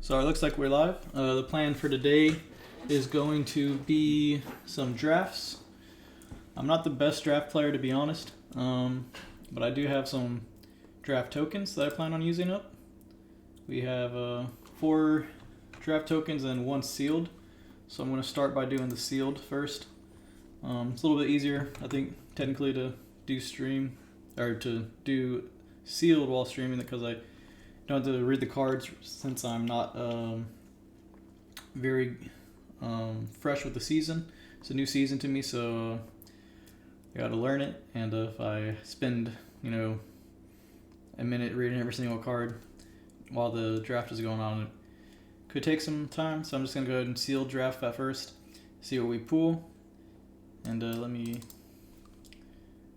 So it looks like we're live. The plan for today is going to be some drafts. I'm not the best draft player, to be honest, but I do have some draft tokens that I plan on using up. We have 4 draft tokens and 1 sealed. So I'm going to start by doing the sealed first. It's a little bit easier, I think, technically to do stream or to do sealed while streaming because I don't have to read the cards since I'm not very fresh with the season. It's a new season to me, so I got to learn it. And if I spend, a minute reading every single card while the draft is going on, it could take some time. So I'm just gonna go ahead and seal draft at first, see what we pull, and let me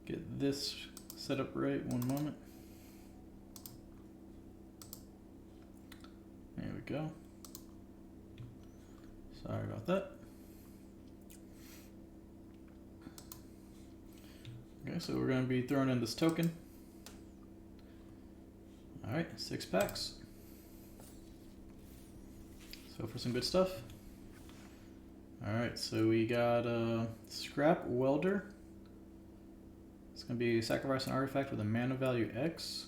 get this set up right. One moment. There we go. Sorry about that. Okay, so we're going to be throwing in this token. Alright, 6 packs. So for some good stuff. Alright, so we got Scrap Welder. It's going to be sacrifice an artifact with a mana value X.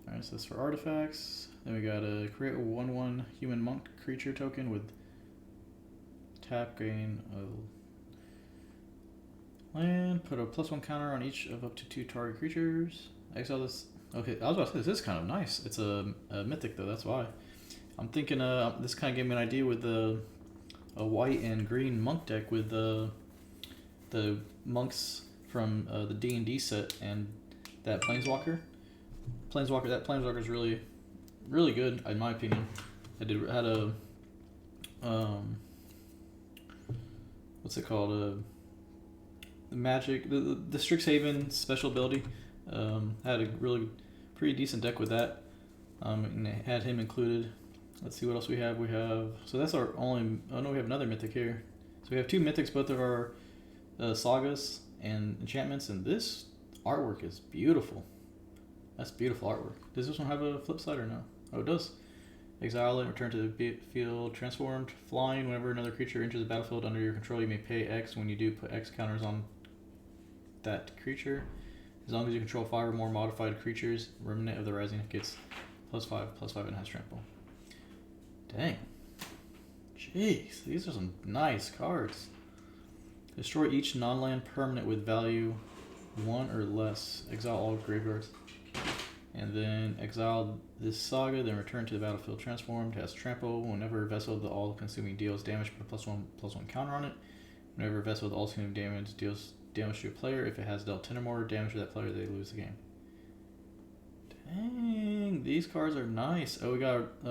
Alright, so that's for artifacts. Then we got to create a 1/1 human monk creature token with tap, gain a land, put a +1 counter on each of up to 2 target creatures. Exile this. Okay, I was about to say, this is kind of nice. It's a mythic though, that's why. I'm thinking this kind of gave me an idea with a white and green monk deck with the monks from the D&D set and that Planeswalker. That Planeswalker is really good in my opinion. Had a what's it called? The magic, the Strixhaven special ability. Had a really pretty decent deck with that. And it had him included. Let's see what else we have. So that's our only. Oh no, we have another mythic here. So we have 2 mythics, both of our sagas and enchantments, and this artwork is beautiful. That's beautiful artwork. Does this one have a flip side or no? Oh, it does. Exile it, return to the field, transformed, flying. Whenever another creature enters the battlefield under your control, you may pay X. When you do, put X counters on that creature. As long as you control 5 or more modified creatures, Remnant of the Rising gets +5/+5 and has trample. Dang. Jeez, these are some nice cards. Destroy each non-land permanent with value 1 or less. Exile all graveyards. And then exile this saga, then return to the battlefield transformed, has trample. Whenever a vessel of the all-consuming deals damage, put a +1/+1 counter on it. Whenever a vessel of the all-consuming damage deals damage to a player, if it has dealt 10 or more damage to that player, they lose the game. Dang, these cards are nice. Oh, we got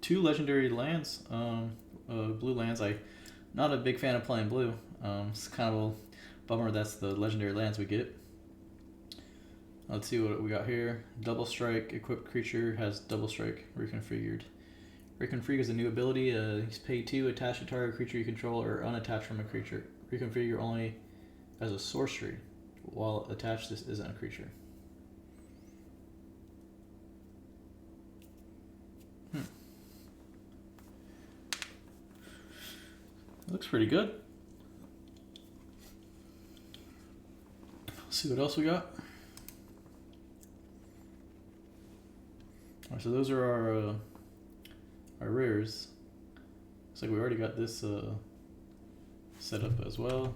2 legendary lands, blue lands. I'm not a big fan of playing blue. It's kind of a bummer that's the legendary lands we get. Let's see what we got here. Double Strike, equipped creature has Double Strike reconfigured. Reconfigure is a new ability. He's pay 2, attach a target creature you control or unattach from a creature. Reconfigure only as a sorcery, while attached this isn't a creature. Looks pretty good. Let's see what else we got. Alright, so those are our rares. Looks like we already got this set up as well.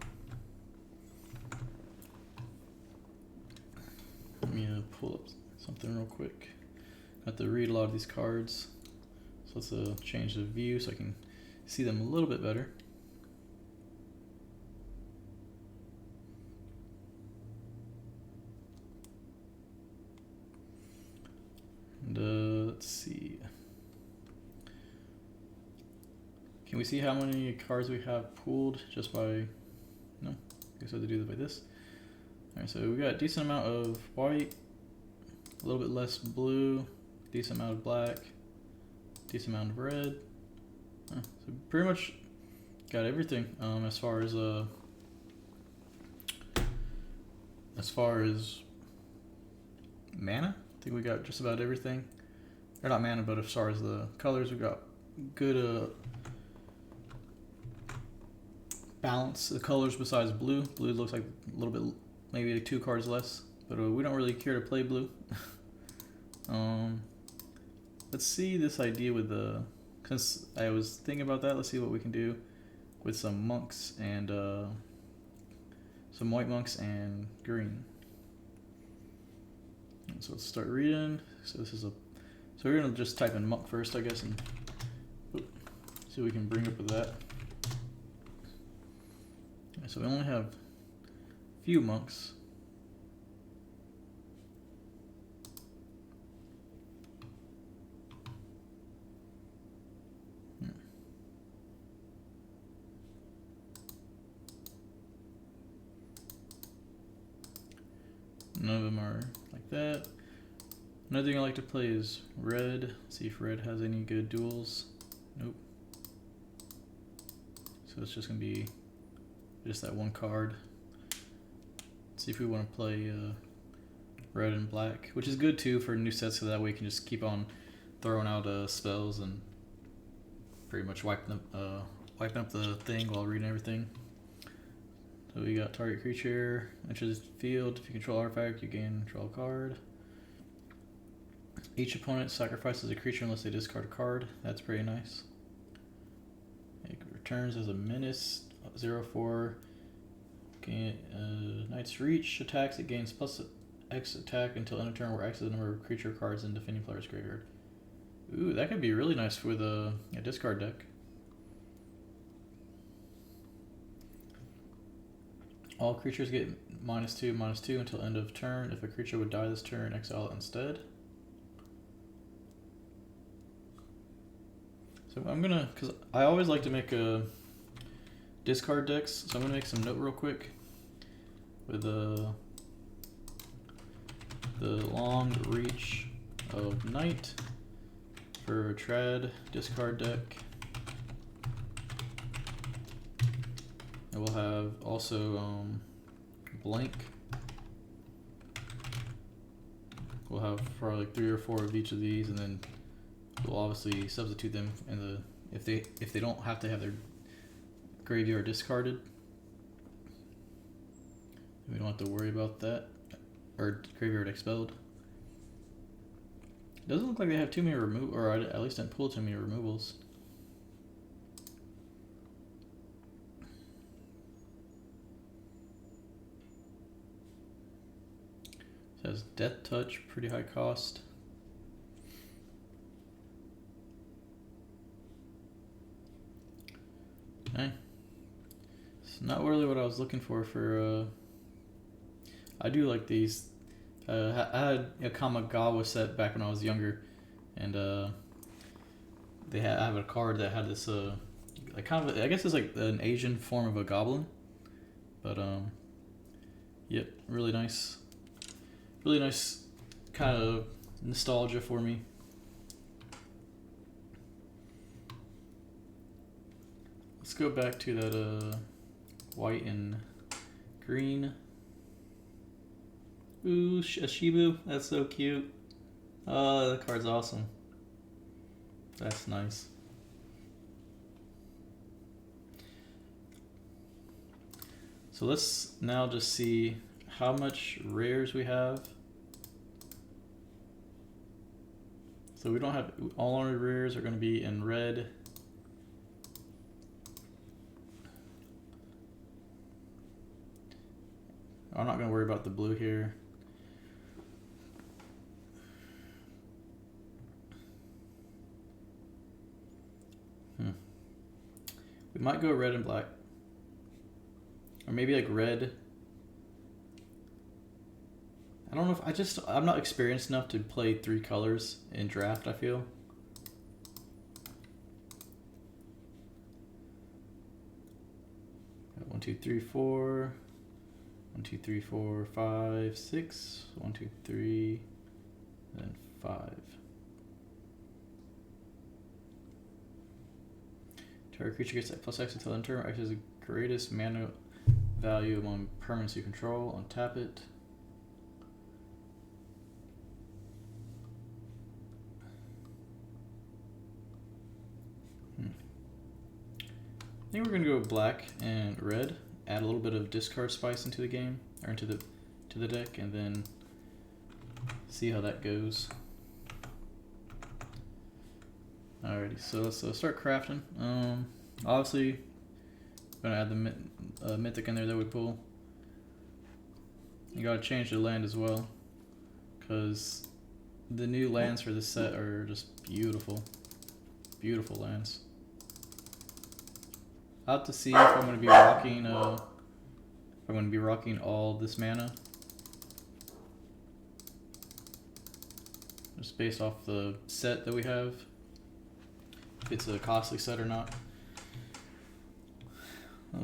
Let me pull up something real quick. I have to read a lot of these cards. So let's change the view so I can see them a little bit better. And let's see. Can we see how many cards we have pooled just by... No, I guess I have to do it by this. Alright, so we got a decent amount of white, a little bit less blue, decent amount of black, decent amount of red. So pretty much got everything as far as mana. I think we got just about everything. or not mana, but as far as the colors, we've got good balance. The colors besides blue. Blue looks like a little bit, maybe like 2 cards less, but we don't really care to play blue. Let's see this idea with the, since I was thinking about that, let's see what we can do with some monks and some white monks and green. And so let's start reading. So this is a, so we're gonna just type in monk first, I guess, and see what we can bring up with that. So we only have a few monks. None of them are like that. Another thing I like to play is red. See if red has any good duels. Nope. So it's just gonna be just that one card. Let's see if we want to play red and black, which is good too for new sets, so that way we can just keep on throwing out spells and pretty much wiping up the thing while reading everything. So we got target creature, enters field. If you control artifact, you gain draw a card. Each opponent sacrifices a creature unless they discard a card. That's pretty nice. It returns as a menace. 0/4. Knight's Reach attacks. It gains plus X attack until end of turn, where X is the number of creature cards in defending player's graveyard. Ooh, that could be really nice with a discard deck. All creatures get -2/-2 until end of turn. If a creature would die this turn, exile it instead. So I'm gonna, because I always like to make discard decks, so I'm gonna make some note real quick with the long reach of Knight for a trad discard deck. And we'll have also blank. We'll have probably like 3 or 4 of each of these, and then we'll obviously substitute them in the if they don't have to have their graveyard discarded. We don't have to worry about that, or graveyard expelled. It doesn't look like they have too many or at least didn't pull too many removals. It has Death Touch, pretty high cost. Okay. It's not really what I was looking for I do like these. I had a Kamigawa set back when I was younger, and I have a card that had this like kind of, I guess it's like an Asian form of a goblin, but yep, really nice kind of nostalgia for me. Let's go back to that white and green. Ooh, a Shibu, that's so cute. Oh, that card's awesome. That's nice. So let's now just see how much rares we have. So we don't have, all our rares are going to be in red. I'm not going to worry about the blue here. We might go red and black. Or maybe like red. I don't know if I'm not experienced enough to play 3 colors in draft, I feel. Got 1, 2, 3, 4. 1, 2, 3, 4, 5, 6. 1, 2, 3, and then 5. Target creature gets plus X until end turn. X is the greatest mana value among permanents you control. Untap it. I think we're gonna go black and red. Add a little bit of discard spice into the game, or into the deck, and then see how that goes. Alrighty, so let's start crafting. Obviously, gonna add the mythic in there that we pull. You gotta change the land as well, because the new lands for this set are just beautiful, beautiful lands. I'll have to see if I'm gonna be rocking all this mana, just based off the set that we have, if it's a costly set or not.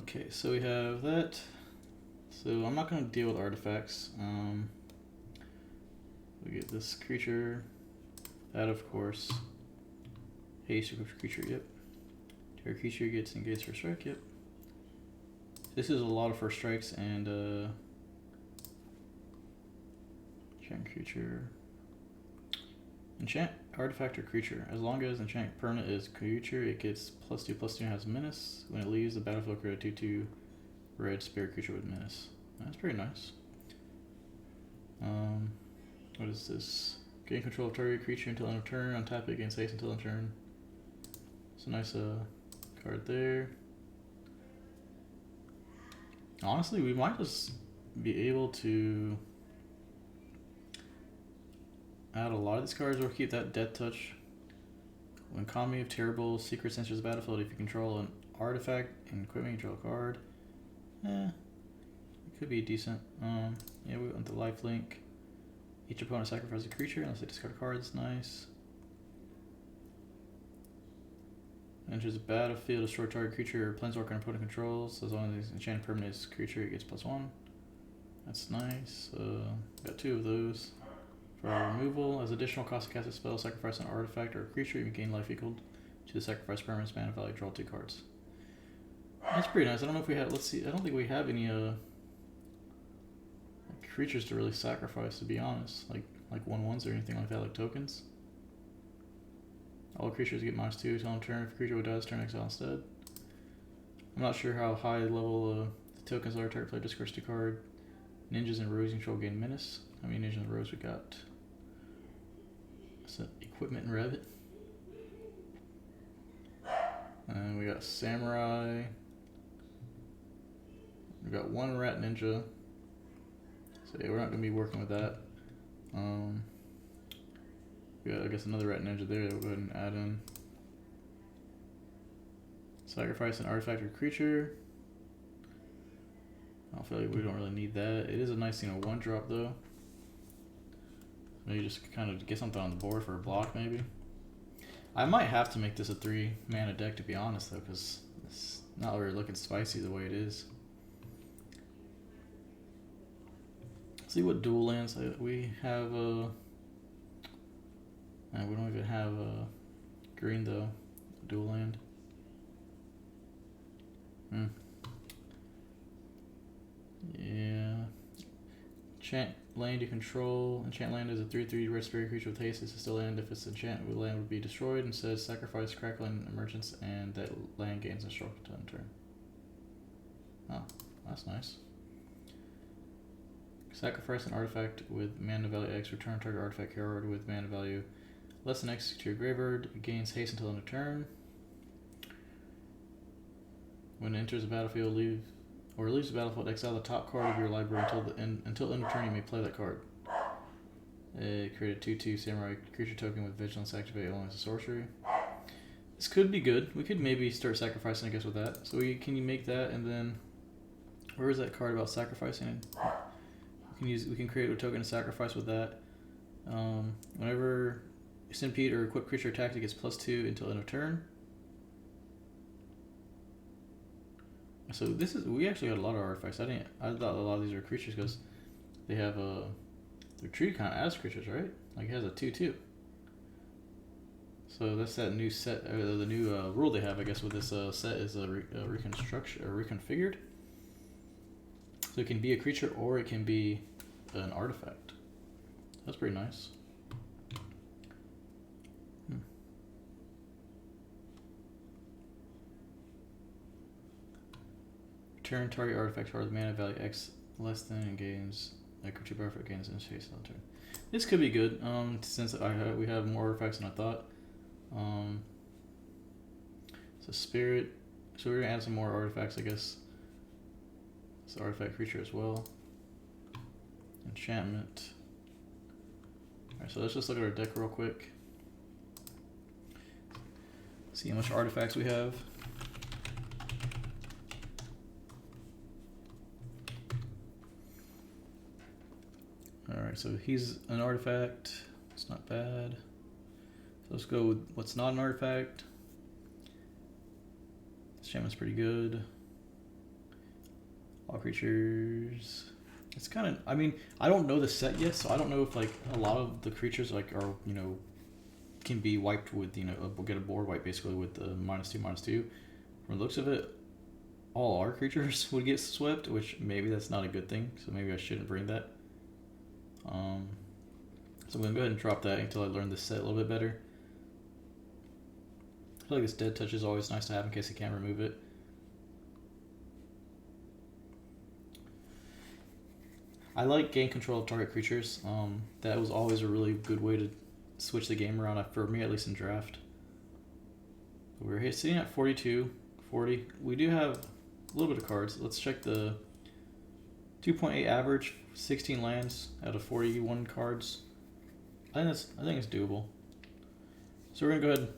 Okay, so we have that. So I'm not going to deal with artifacts. We get this creature, that of course. Haste equipped creature, yep. Your creature gets engaged for strike, yep. This is a lot of first strikes, and enchant creature. Enchant artifact or creature. As long as enchant permanent is creature, it gets +2/+2 and has menace. When it leaves the battlefield, create a 2/2 red spirit creature with menace. That's pretty nice. What is this? Gain control of target creature until end of turn. Untap it, gain haste until end of turn. It's a nice card there. Honestly, we might just be able to add a lot of these cards, or keep that Death Touch. When Kami of Terrible Secrets enters the battlefield, if you control an artifact and equipment, you draw a card. It could be decent. Yeah, we want the lifelink. Each opponent sacrifices a creature unless they discard a card. That's nice. Enters the battlefield, destroy target creature or planeswalker an opponent controls. As long as it's enchanted permanent is creature, it gets +1. That's nice. Got 2 of those. For removal, as additional cost to cast a spell, sacrifice an artifact or a creature, you gain life equal to the sacrifice permanent's mana value, draw 2 cards. That's pretty nice. I don't know if we have, let's see, I don't think we have any creatures to really sacrifice, to be honest. Like 1/1s or anything like that, like tokens. All creatures get -2 till end of turn. If a creature would die, turn exile instead. I'm not sure how high level the tokens are. Target player discards 2 card. Ninjas and rogues control gain menace. How many ninjas and rogues we got? So equipment and Revit. And we got samurai. We got 1 rat ninja. So yeah, we're not gonna be working with that. We got, I guess, another rat ninja there that we'll go ahead and add in. Sacrifice an artifact or creature. I feel like we don't really need that. It is a nice, 1-drop though. Maybe just kind of get something on the board for a block, maybe. I might have to make this a 3-mana deck, to be honest, though, because it's not really looking spicy the way it is. Let's see what dual lands we have. We don't even have green though. Dual land. Yeah. Enchant land you control. Enchant land is a 3/3 red spirit creature with haste. It's still land. If it's enchant, the land would be destroyed. And says sacrifice crackling emergence, and that land gains a stroke to end turn. Oh, that's nice. Sacrifice an artifact with mana value X. Return target artifact card with mana value less than X to your graveyard. It gains haste until end of turn. When it enters the battlefield, leaves the battlefield, exile the top card of your library until end of turn. You may play that card. Create a 2/2 samurai creature token with vigilance, activate only as a sorcery. This could be good. We could maybe start sacrificing, I guess, with that. So can you make that, and then where is that card about sacrificing? We can create a token of sacrifice with that. Whenever Stampede or equipped creature attack, it gets +2 until end of turn. So we actually got a lot of artifacts. I thought a lot of these are creatures because they have they're treated kind of as creatures, right? Like it has a 2/2. So that's that new set, the new rule they have, I guess, with this set is reconstruction or reconfigured. So it can be a creature or it can be an artifact. That's pretty nice. Turn target artifact for the mana value X less than and gains like two artifact gains in space on turn. This could be good, since we have more artifacts than I thought. So spirit. So we're gonna add some more artifacts, I guess. It's artifact creature as well. Enchantment. Alright, so let's just look at our deck real quick. See how much artifacts we have. Alright, so he's an artifact. It's not bad. So let's go with what's not an artifact. Shaman's pretty good. All creatures. It's kind of, I mean, I don't know the set yet, so I don't know if like a lot of the creatures like are, you know, can be wiped with, you know, get a board wipe basically with the -2/-2. From the looks of it, all our creatures would get swept, which maybe that's not a good thing, so maybe I shouldn't bring that. So I'm gonna go ahead and drop that until I learn this set a little bit better. I feel like this dead touch is always nice to have in case I can't remove it. I like gain control of target creatures. That was always a really good way to switch the game around, for me at least in draft. We're sitting at 42, 40. We do have a little bit of cards. Let's check the 2.8 average, 16 lands out of 41 cards. I think it's doable. So we're gonna go ahead and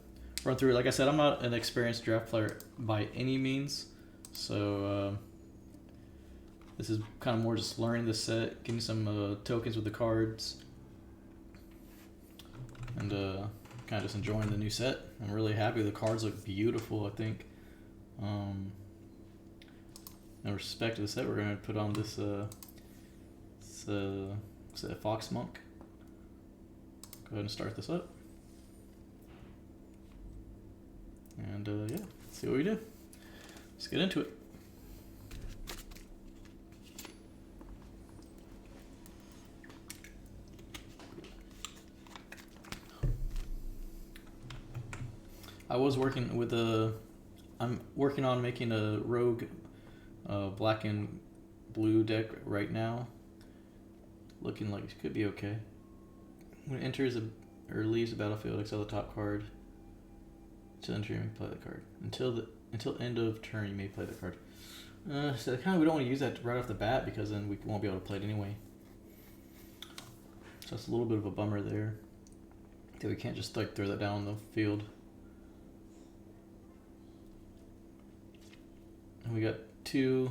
run through it. Like I said, I'm not an experienced draft player by any means, so this is kind of more just learning the set, getting some tokens with the cards, and kind of just enjoying the new set. I'm really happy. The cards look beautiful, I think. In respect to the set, we're going to put on this Fox Monk. Go ahead and start this up. And yeah, let's see what we do. Let's get into it. I was working with I'm working on making a rogue black and blue deck right now. Looking like it could be okay. When it enters or leaves the battlefield, exile the top card. Until end of turn, you may play the card. Until end of turn, you may play the card. So kind of we don't want to use that right off the bat because then we won't be able to play it anyway. So that's a little bit of a bummer there. That we can't just like throw that down on the field. And we got 2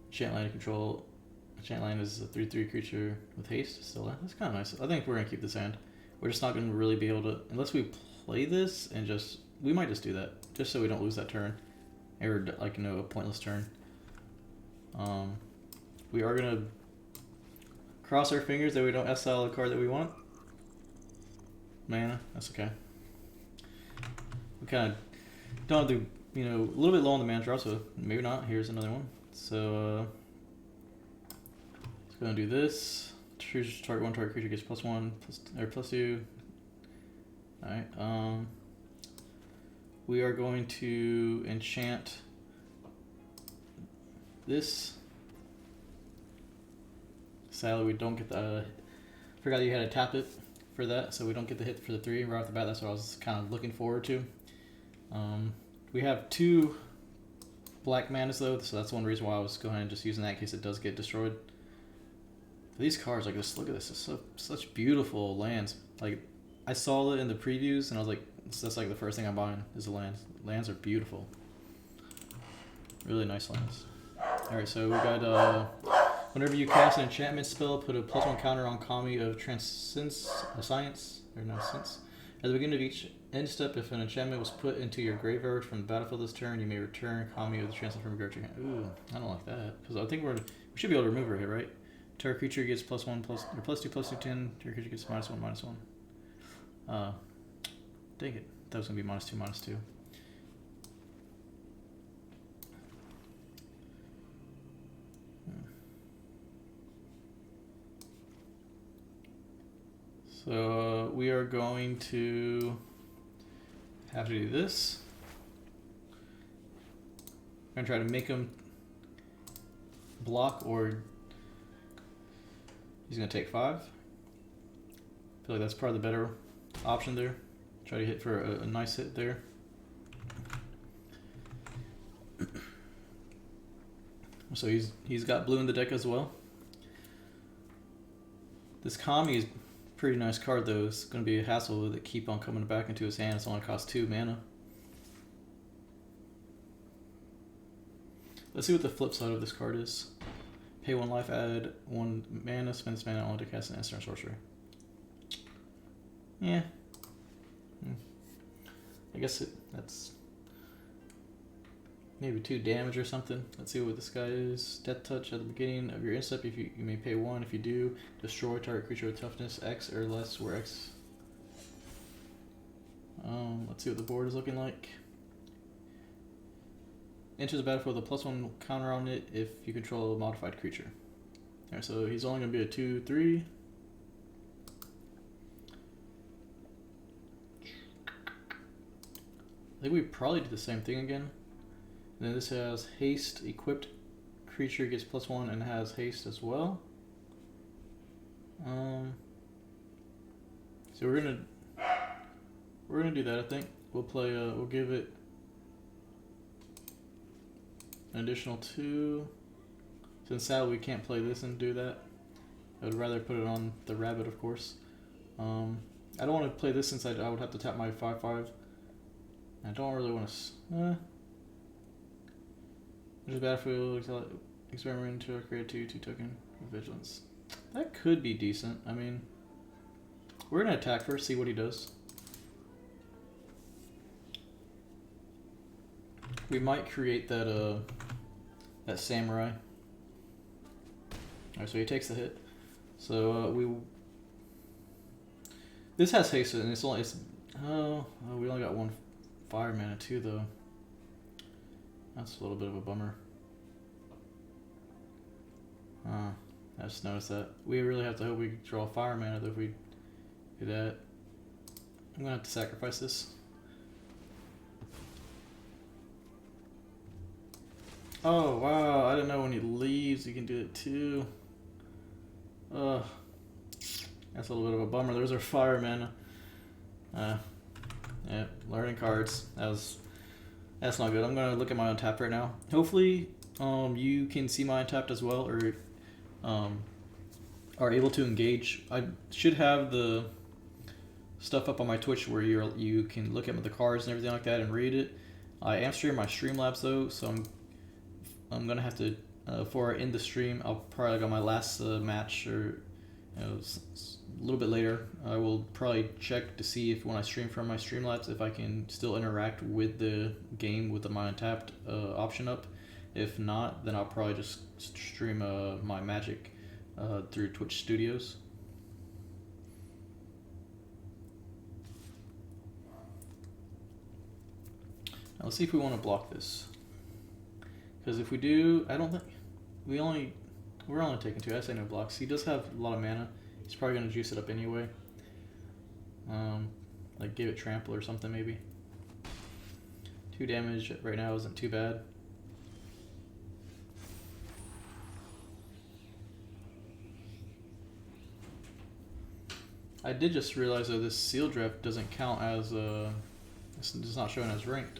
enchant line to control. Enchant line is a 3/3 creature with haste. Still, that's kind of nice. I think we're gonna keep this hand. We're just not gonna really be able to, unless we play this and we might just do that, just so we don't lose that turn, or like, you know, a pointless turn. We are gonna cross our fingers that we don't SL the card that we want. Mana, that's okay. We kind of don't have to. You know, a little bit low on the mana draw, so maybe not. Here's another one. So, let's go and do this. Choose target one target creature gets +1 or +2. Alright, we are going to enchant this. Sadly, we don't get the. Forgot you had to tap it for that, so we don't get the hit for the 3 right off the bat. That's what I was kind of looking forward to. We have 2 black manas though, so that's one reason why I was going and just using that in case it does get destroyed. These cards, like this, look at this, it's such beautiful lands. Like, I saw it in the previews and I was like, that's like the first thing I'm buying is the lands. Lands are beautiful. Really nice lands. Alright, so we got, whenever you cast an enchantment spell, put a +1 counter on Kami of Transcendence, Science, or no, Sense. At the beginning of each end step, if an enchantment was put into your graveyard from the battlefield this turn, you may return Kami of the Transcendence from your graveyard to your hand. Ooh, I don't like that. Because I think we should be able to remove her here, right? Target creature gets +1, +2, 10. Target creature gets -1, -1. Dang it. That was going to be -2, -2. So we are going to have to do this. I'm going to try to make them block, or he's gonna take 5. I feel like that's probably the better option there. Try to hit for a nice hit there. So he's got blue in the deck as well. This Kami is a pretty nice card though. It's going to be a hassle to keep on coming back into his hand. It's only costs 2 mana. Let's see what the flip side of this card is. Pay 1 life, add 1 mana, spend this mana only to cast an instant sorcery. Yeah. I guess that's maybe 2 damage or something. Let's see what this guy is. Death Touch at the beginning of your instep. If you may pay 1. If you do, destroy target creature with toughness X or less, where X. Let's see what the board is looking like. Enters the battlefield with a +1 counter on it if you control a modified creature. Alright, so he's only going to be a 2/3. I think we probably do the same thing again. And then this has haste, equipped creature gets +1 and has haste as well. So we're gonna do that. I think we'll play. We'll give it an additional 2. Since sadly we can't play this and do that, I would rather put it on the rabbit, of course. I don't want to play this since I would have to tap my 5/5. I don't really want to. There's a battlefield, experiment to create 2/2 token with vigilance. That could be decent. I mean, we're gonna attack first, see what he does. We might create that that samurai. Alright, so he takes the hit. So this has haste and it's we only got 1 fire mana too though. That's a little bit of a bummer. I just noticed that. We really have to hope we draw fire mana though if we do that. I'm gonna have to sacrifice this. Oh wow, I didn't know when he leaves you can do it too. That's a little bit of a bummer. There's our fire mana. Yeah, learning cards. That's not good. I'm gonna look at my untapped right now. Hopefully, you can see my untapped as well, or are able to engage. I should have the stuff up on my Twitch where you can look at the cards and everything like that and read it. I am streaming my Streamlabs though, so I'm gonna have to before I end the stream, I'll probably go my last match or a little bit later. I will probably check to see if when I stream from my Streamlabs if I can still interact with the game with my untapped option up. If not, then I'll probably just stream my Magic through Twitch Studios. Now let's see if we want to block this. Because if we do, I don't think we're only taking 2. I say no blocks. He does have a lot of mana. He's probably gonna juice it up anyway. Like give it trample or something maybe. 2 damage right now isn't too bad. I did just realize though this seal draft doesn't count as it's not showing as ranked.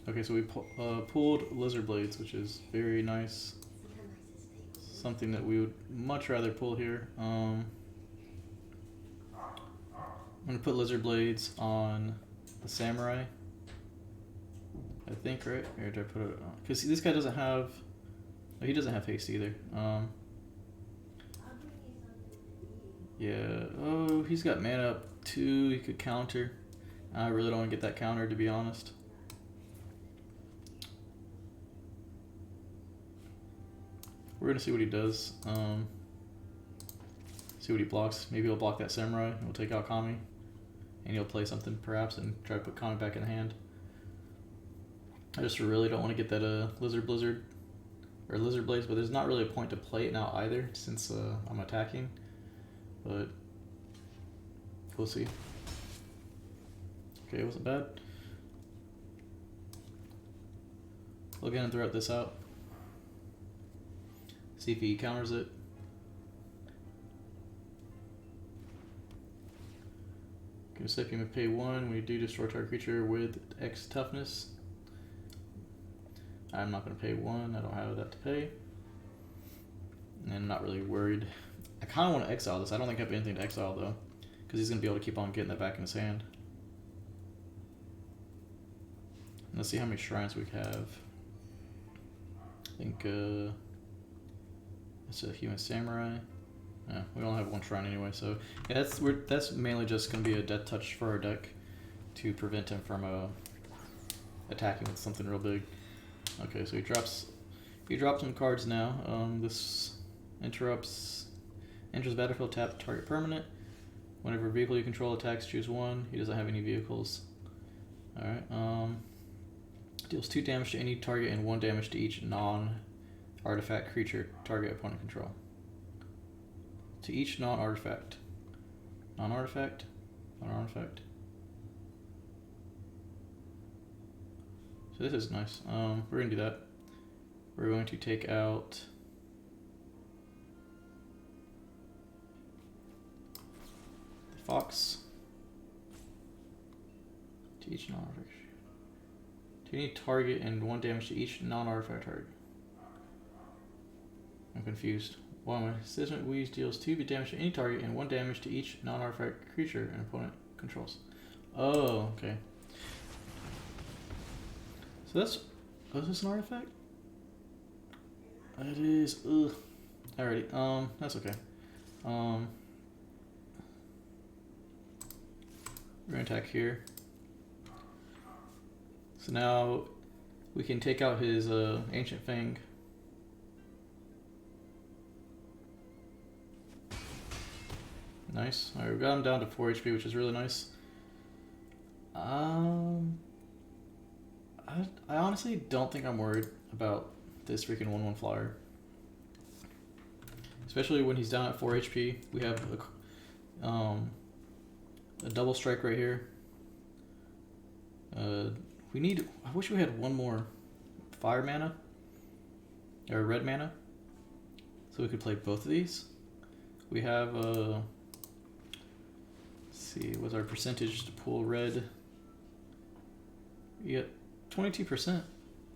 Okay, so we pulled Lizard Blades, which is very nice. Something that we would much rather pull here. I'm gonna put Lizard Blades on the Samurai. I think, right? Or did I put it on? Because this guy doesn't have. Oh, he doesn't have haste either. Yeah. Oh, he's got mana up 2. He could counter. I really don't want to get that counter, to be honest. We're gonna see what he does. See what he blocks. Maybe he'll block that Samurai and we'll take out Kami. And he'll play something perhaps and try to put Kami back in the hand. I just really don't want to get that Lizard Blizzard or Lizard Blades, but there's not really a point to play it now either since I'm attacking. But we'll see. Okay, it wasn't bad. We'll again throw this out. See if he counters it. Gonna say if you may pay 1 when you do destroy target creature with X toughness. I'm not gonna pay 1, I don't have that to pay. And I'm not really worried. I kinda wanna exile this. I don't think I have anything to exile though. Because he's gonna be able to keep on getting that back in his hand. And let's see how many shrines we have. I think it's a human samurai. Yeah, we only have 1 shrine anyway, so yeah, that's mainly just gonna be a death touch for our deck to prevent him from attacking with something real big. Okay, so he drops some cards now. This enters battlefield, tap target permanent. Whenever vehicle you control attacks, choose 1. He doesn't have any vehicles. All right. Deals 2 damage to any target and 1 damage to each non-artifact creature target opponent control. To each non-artifact. Non-artifact? Non-artifact. So this is nice. We're going to do that. We're going to take out the fox. To each non-artifact. To any target and 1 damage to each non-artifact target. I'm confused. One assessment Weeze deals 2 damage to any target and 1 damage to each non-artifact creature an opponent controls. Oh, okay. So that's... Oh, is this an artifact? It is... Ugh. Alrighty, that's okay. We're gonna attack here. So now we can take out his Ancient Fang. Nice. Alright, we got him down to 4 HP, which is really nice. I honestly don't think I'm worried about this freaking 1/1 flyer. Especially when he's down at 4 HP. We have a double strike right here. We need... I wish we had 1 more fire mana. Or red mana. So we could play both of these. We have... let's see, what's our percentage to pull red? We get 22%,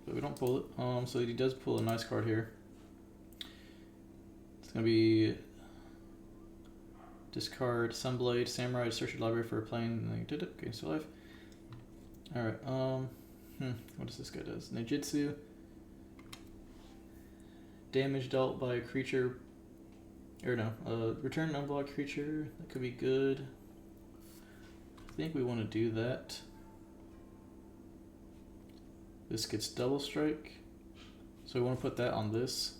but we don't pull it. So he does pull a nice card here. It's gonna be discard Sunblade, Samurai, search your library for a plane, and then you did it. Okay, still alive. Alright, what does this guy does? Ninjutsu. Damage dealt by a creature, or no, return an unblocked creature. That could be good. I think we want to do that. This gets double strike, so we want to put that on this.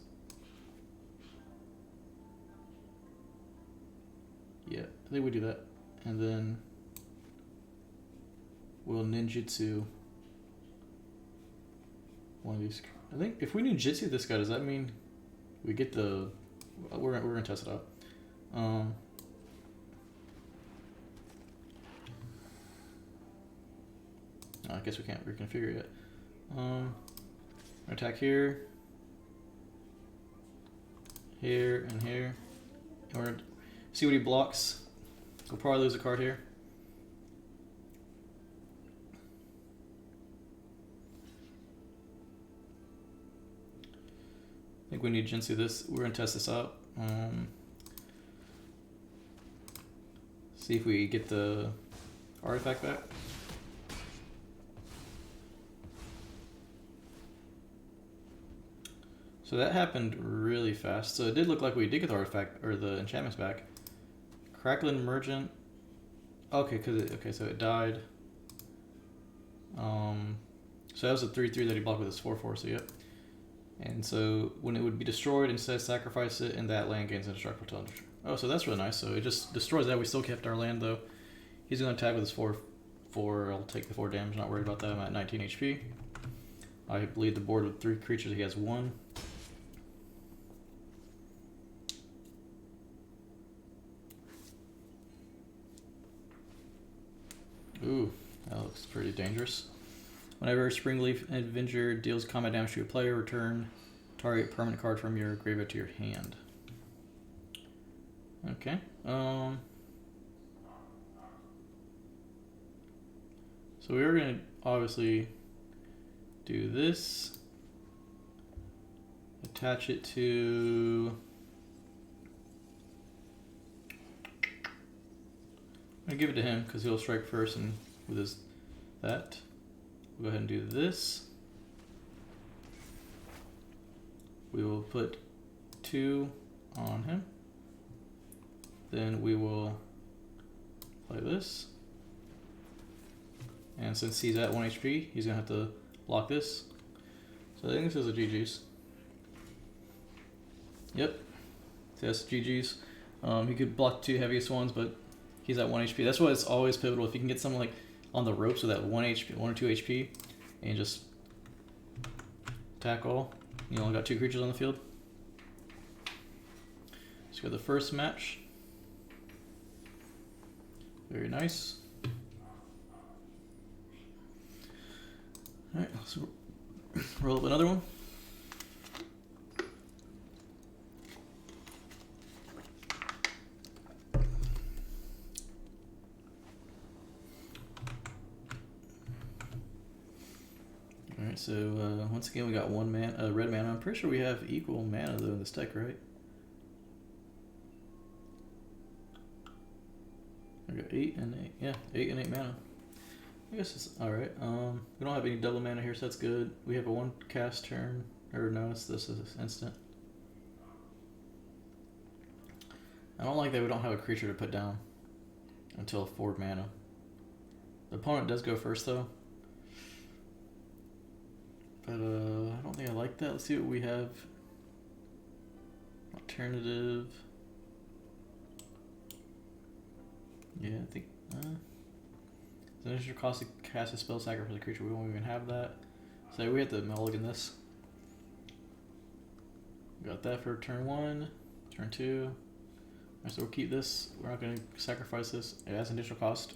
Yeah, I think we do that, and then we'll ninjutsu one of these. I think if we ninjutsu this guy, does that mean we get the? We're gonna test it out. I guess we can't reconfigure it yet. Attack here, here, and here. And we're see what he blocks. We'll probably lose a card here. I think we need Jinsu this. We're gonna test this out. See if we get the artifact back. So that happened really fast. So it did look like we did get the artifact or the enchantments back. Crackling Merchant. Okay, so it died. So that was a 3/3 that he blocked with his 4/4. So yep. And so when it would be destroyed, instead sacrifice it, and that land gains indestructible tundra. Oh, so that's really nice. So it just destroys that. We still kept our land though. He's gonna attack with his 4/4. I'll take the 4 damage. Not worried about that. I'm at 19 HP. I lead the board with 3 creatures. He has 1. Ooh, that looks pretty dangerous. Whenever Springleaf Avenger deals combat damage to a player, return target permanent card from your graveyard to your hand. Okay. So we're gonna obviously do this. Attach it to. I'm gonna give it to him because he'll strike first, and with his that, we'll go ahead and do this. We will put 2 on him. Then we will play this. And since he's at 1 HP, he's gonna have to block this. So I think this is a GG's. Yep. So that's GG's. He could block 2 heaviest ones, but he's at 1 HP. That's why it's always pivotal. If you can get someone like on the ropes with that 1 HP, 1 or 2 HP, and just attack all. You only got 2 creatures on the field. Let's go to the first match. Very nice. Alright, let's roll up another one. Alright, so once again we got one red mana. I'm pretty sure we have equal mana though in this deck, right? I got 8 and 8. Yeah, 8 and 8 mana. I guess it's alright. We don't have any double mana here, so that's good. We have a 1 cast turn. Or no, this is instant. I don't like that we don't have a creature to put down until 4 mana. The opponent does go first though. But I don't think I like that. Let's see what we have. Alternative. Yeah, I think. The initial cost to cast a spell, sacrifice a creature. We won't even have that. So we have to mulligan this. Got that for turn 1, turn 2. Alright, so we'll keep this. We're not going to sacrifice this. It has initial cost.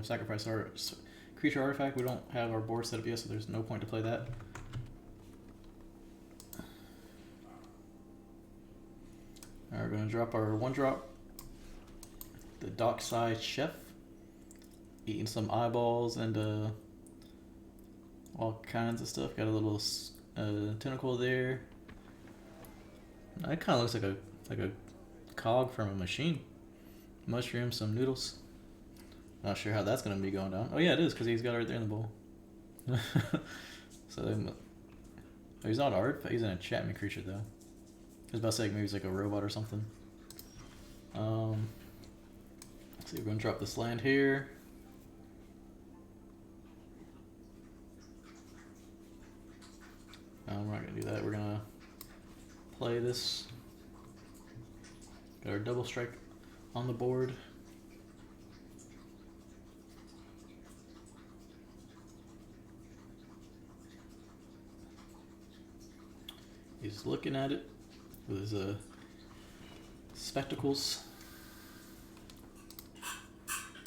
Sacrifice our creature artifact. We don't have our board set up yet, so there's no point to play that. Alright, we're going to drop our 1-drop. The Dockside Chef. Eating some eyeballs and all kinds of stuff. Got a little tentacle there. That kind of looks like a cog from a machine. Mushroom, some noodles. Not sure how that's gonna be going down. Oh yeah, it is because he's got it right there in the bowl. So he's not art. He's an enchantment creature though. I was about to say maybe he's like a robot or something. Let's see. We're gonna drop this land here. We're not gonna do that. We're gonna play this. Got our double strike on the board. He's looking at it with his spectacles.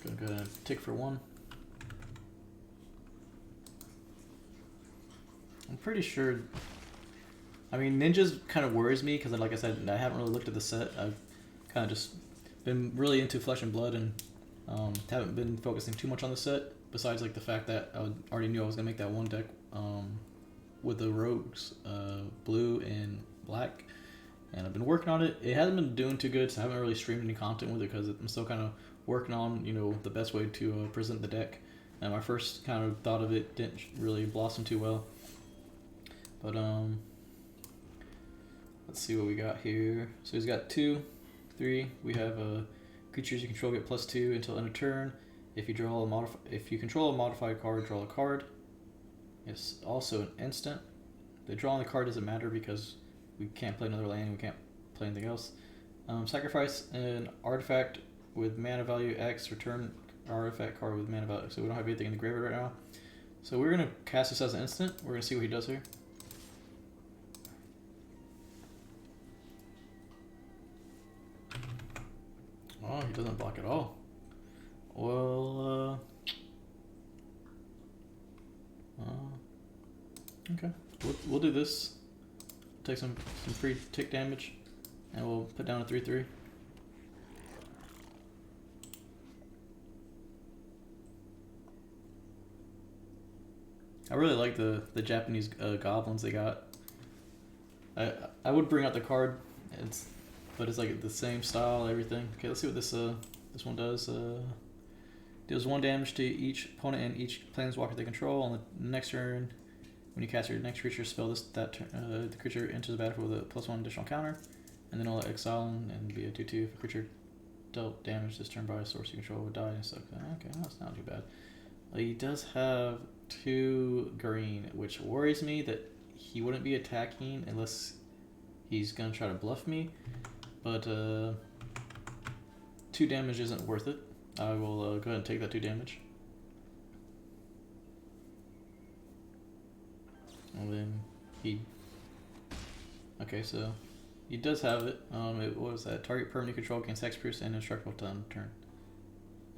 Gonna go ahead and tick for 1. I'm pretty sure. I mean, ninjas kind of worries me because, like I said, I haven't really looked at the set. I've kind of just been really into Flesh and Blood and haven't been focusing too much on the set. Besides, like the fact that I already knew I was gonna make that one deck with the rogues, blue and black, and I've been working on it. It hasn't been doing too good, so I haven't really streamed any content with it because I'm still kind of working on the best way to present the deck. And my first kind of thought of it didn't really blossom too well. But let's see what we got here. So he's got 2, 3. We have creatures you control get +2 until end of turn. If you control a modified card, draw a card. It's also an instant. The drawing the card doesn't matter because we can't play another land. We can't play anything else. Sacrifice an artifact with mana value X. Return artifact card with mana value. So we don't have anything in the graveyard right now. So we're gonna cast this as an instant. We're gonna see what he does here. Oh, he doesn't block at all. Well, okay. We'll do this. take some free tick damage, and we'll put down a 3/3. I really like the Japanese goblins they got. I would bring out the card, but it's like the same style, everything. Okay, let's see what this one does. Deals 1 damage to each opponent and each planeswalker they control. On the next turn, when you cast your next creature spell, the creature enters the battlefield with a +1 additional counter, and then it'll exile and be a 2/2. If a creature dealt damage this turn by a source you control would die. So okay, that's not too bad. He does have 2 green, which worries me that he wouldn't be attacking unless he's gonna try to bluff me. But 2 damage isn't worth it. I will go ahead and take that 2 damage. And then okay, so he does have it. It was that target permanent control against hexproof and indestructible turn.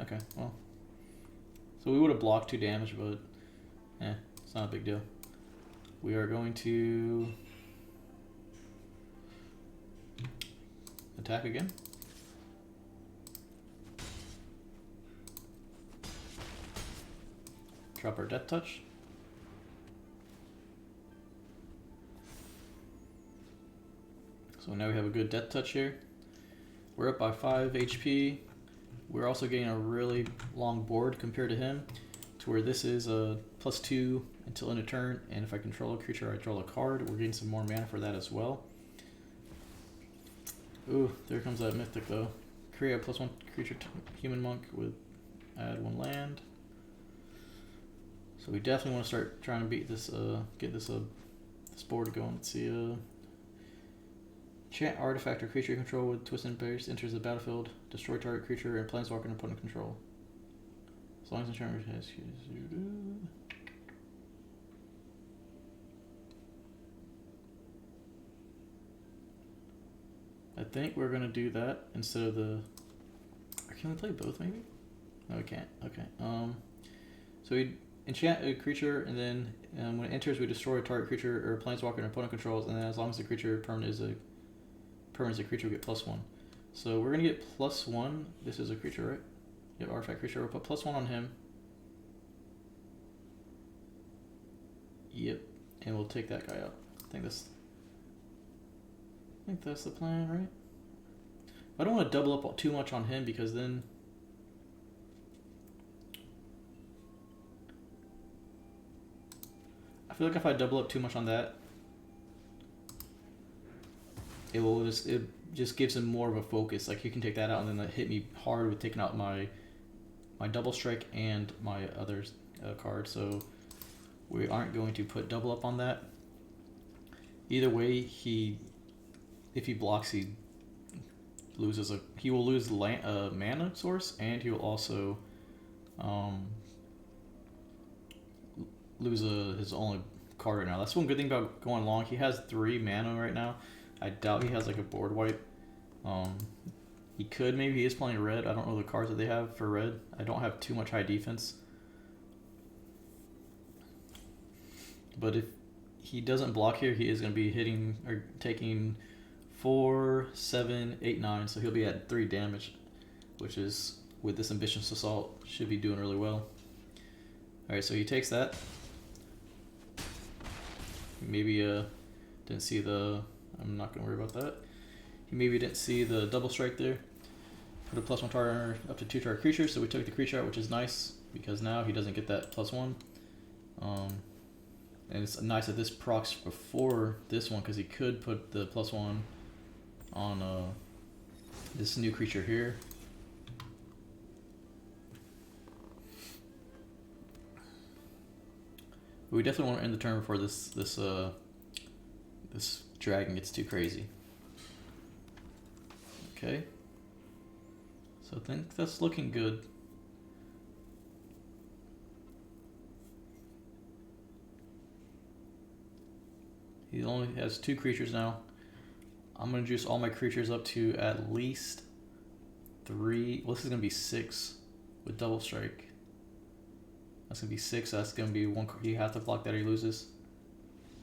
Okay, well. So we would have blocked 2 damage, but it's not a big deal. We are going to attack again. Drop our Death Touch. So now we have a good Death Touch here. We're up by 5 HP. We're also getting a really long board compared to him, to where this is a +2 until end of turn, and if I control a creature, I draw a card. We're getting some more mana for that as well. Ooh, there comes that mythic though. Create a +1 creature human monk with add 1 land. So we definitely want to start trying to beat this, get this board going. Let's see, chant artifact or creature you control with twist and base enters the battlefield. Destroy target creature and planeswalker and opponent control. As long as the charm has. I think we're gonna do that instead of the. Can we play both maybe? No, we can't. Okay. So we enchant a creature, and then when it enters, we destroy a target creature or planeswalker and opponent controls, and then as long as the creature permanent is a creature, we get +1. So we're gonna get +1. This is a creature, right? Yep, artifact creature. We'll put +1 on him. Yep, and we'll take that guy out. I think that's the plan, right? I don't want to double up too much on him, because then I feel like if I double up too much on that, it just gives him more of a focus. Like, he can take that out and then hit me hard with taking out my double strike and my other card. So we aren't going to put double up on that. Either way, if he blocks, he will lose mana source, and he will also lose his only card right now. That's one good thing about going long. He has 3 mana right now. I doubt he has like a board wipe. He could, maybe he is playing red. I don't know the cards that they have for red. I don't have too much high defense. But if he doesn't block here, he is going to be hitting or taking 4, 7, 8, 9. So he'll be at 3 damage, which is, with this ambitious assault, should be doing really well. Alright, so he takes that. Maybe didn't see the. I'm not going to worry about that. He maybe didn't see the double strike there. Put a +1 target up to 2 target creatures, so we took the creature out, which is nice, because now he doesn't get that +1. And it's nice that this procs before this one, because he could put the +1 on this new creature here. But we definitely want to end the turn before this dragon gets too crazy. Okay. So I think that's looking good. He only has 2 creatures now. I'm going to juice all my creatures up to at least 3. Well, this is going to be 6 with double strike. That's going to be 6. So that's going to be 1. He has to block that or he loses.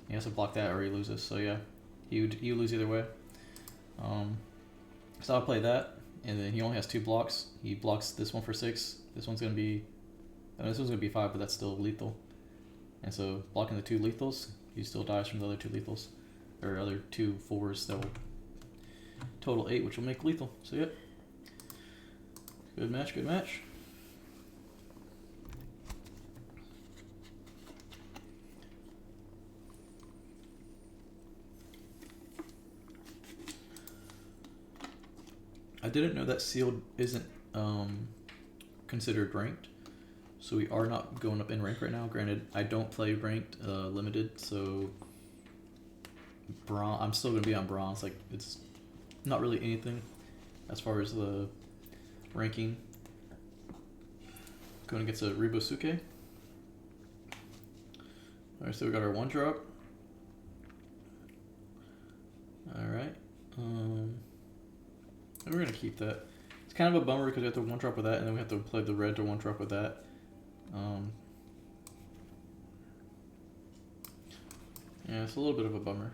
He has to block that or he loses. So yeah, You lose either way. So I'll play that, and then he only has 2 blocks. He blocks this one for 6. This one's gonna be, this one's gonna be 5, but that's still lethal. And so blocking the 2 lethals, he still dies from the other 2 lethals, or other 2 4s that will total 8, which will make lethal. So yep, good match, good match. I didn't know that sealed isn't considered ranked, so we are not going up in rank right now. Granted, I don't play ranked limited, so bronze. I'm still gonna be on bronze. Like, it's not really anything as far as the ranking. Going against a Ribosuke. Alright, so we got our 1-drop. Alright. We're gonna keep that. It's kind of a bummer because we have to 1-drop with that, and then we have to play the red to 1-drop with that. Yeah, it's a little bit of a bummer.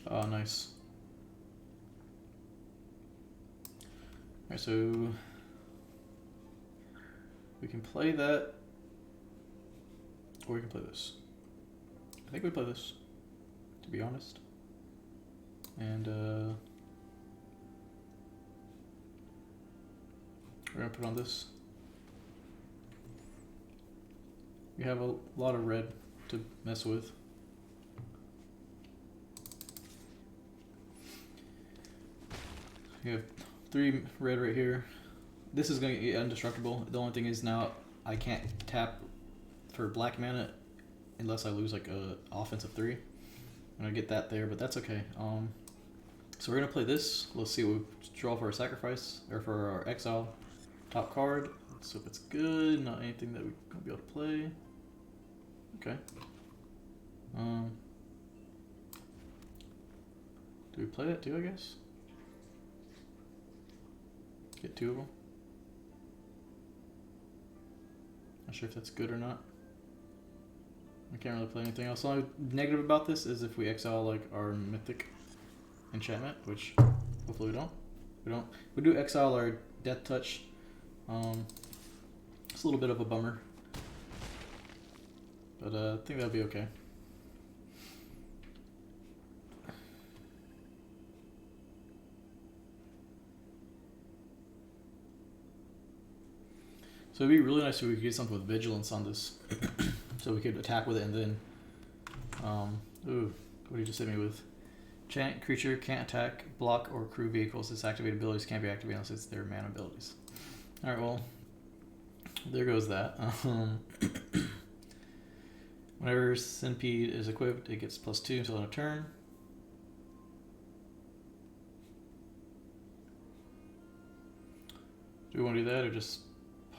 Oh, nice. Alright, so we can play that, or we can play this. I think we play this, to be honest. And we're gonna put on this. We have a lot of red to mess with. We have 3 red right here. This is going to get indestructible. The only thing is now I can't tap for black mana unless I lose like a offensive 3. I'm going to get that there, but that's okay. So we're going to play this. Let's see what we draw for our sacrifice, or for our exile. Top card. Let's hope it's good. Not anything that we're going to be able to play. Okay. Do we play that too, I guess? Get 2 of them. Not sure if that's good or not. I can't really play anything else. The only negative about this is if we exile like our mythic enchantment, which hopefully we don't. We do exile our death touch. It's a little bit of a bummer, but I think that'll be okay. So it'd be really nice if we could get something with vigilance on this, so we could attack with it and then, ooh, what did you just hit me with? Enchant creature can't attack, block, or crew vehicles. Its activated abilities can't be activated unless it's their mana abilities. All right, well, there goes that. Whenever Centipede is equipped, it gets +2 until end of turn. Do we want to do that or just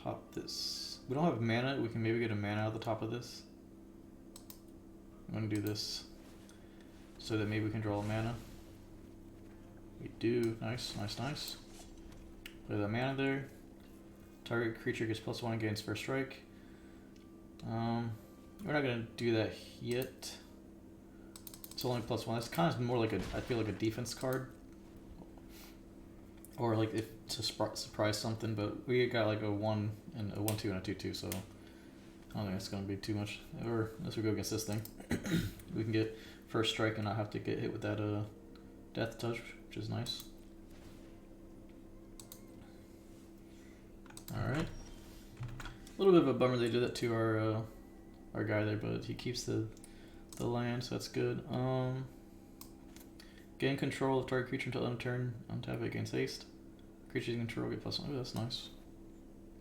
pop this? We don't have mana. We can maybe get a mana out of the top of this. I'm going to do this so that maybe we can draw a mana. We do. Nice, nice, nice. Play that mana there. Target creature gets +1 against first strike. We're not going to do that yet. It's only +1. That's kind of more like I feel like a defense card. Or like if to surprise something, but we got like a 1 and a 1/2 and a 2/2, so I don't think that's gonna be too much. Or unless we go against this thing, we can get first strike and not have to get hit with that death touch, which is nice. All right, a little bit of a bummer they did that to our guy there, but he keeps the land, so that's good. Gain control of target creature until end of turn. Untap it, gains haste. Creatures in control get +1. Oh, that's nice.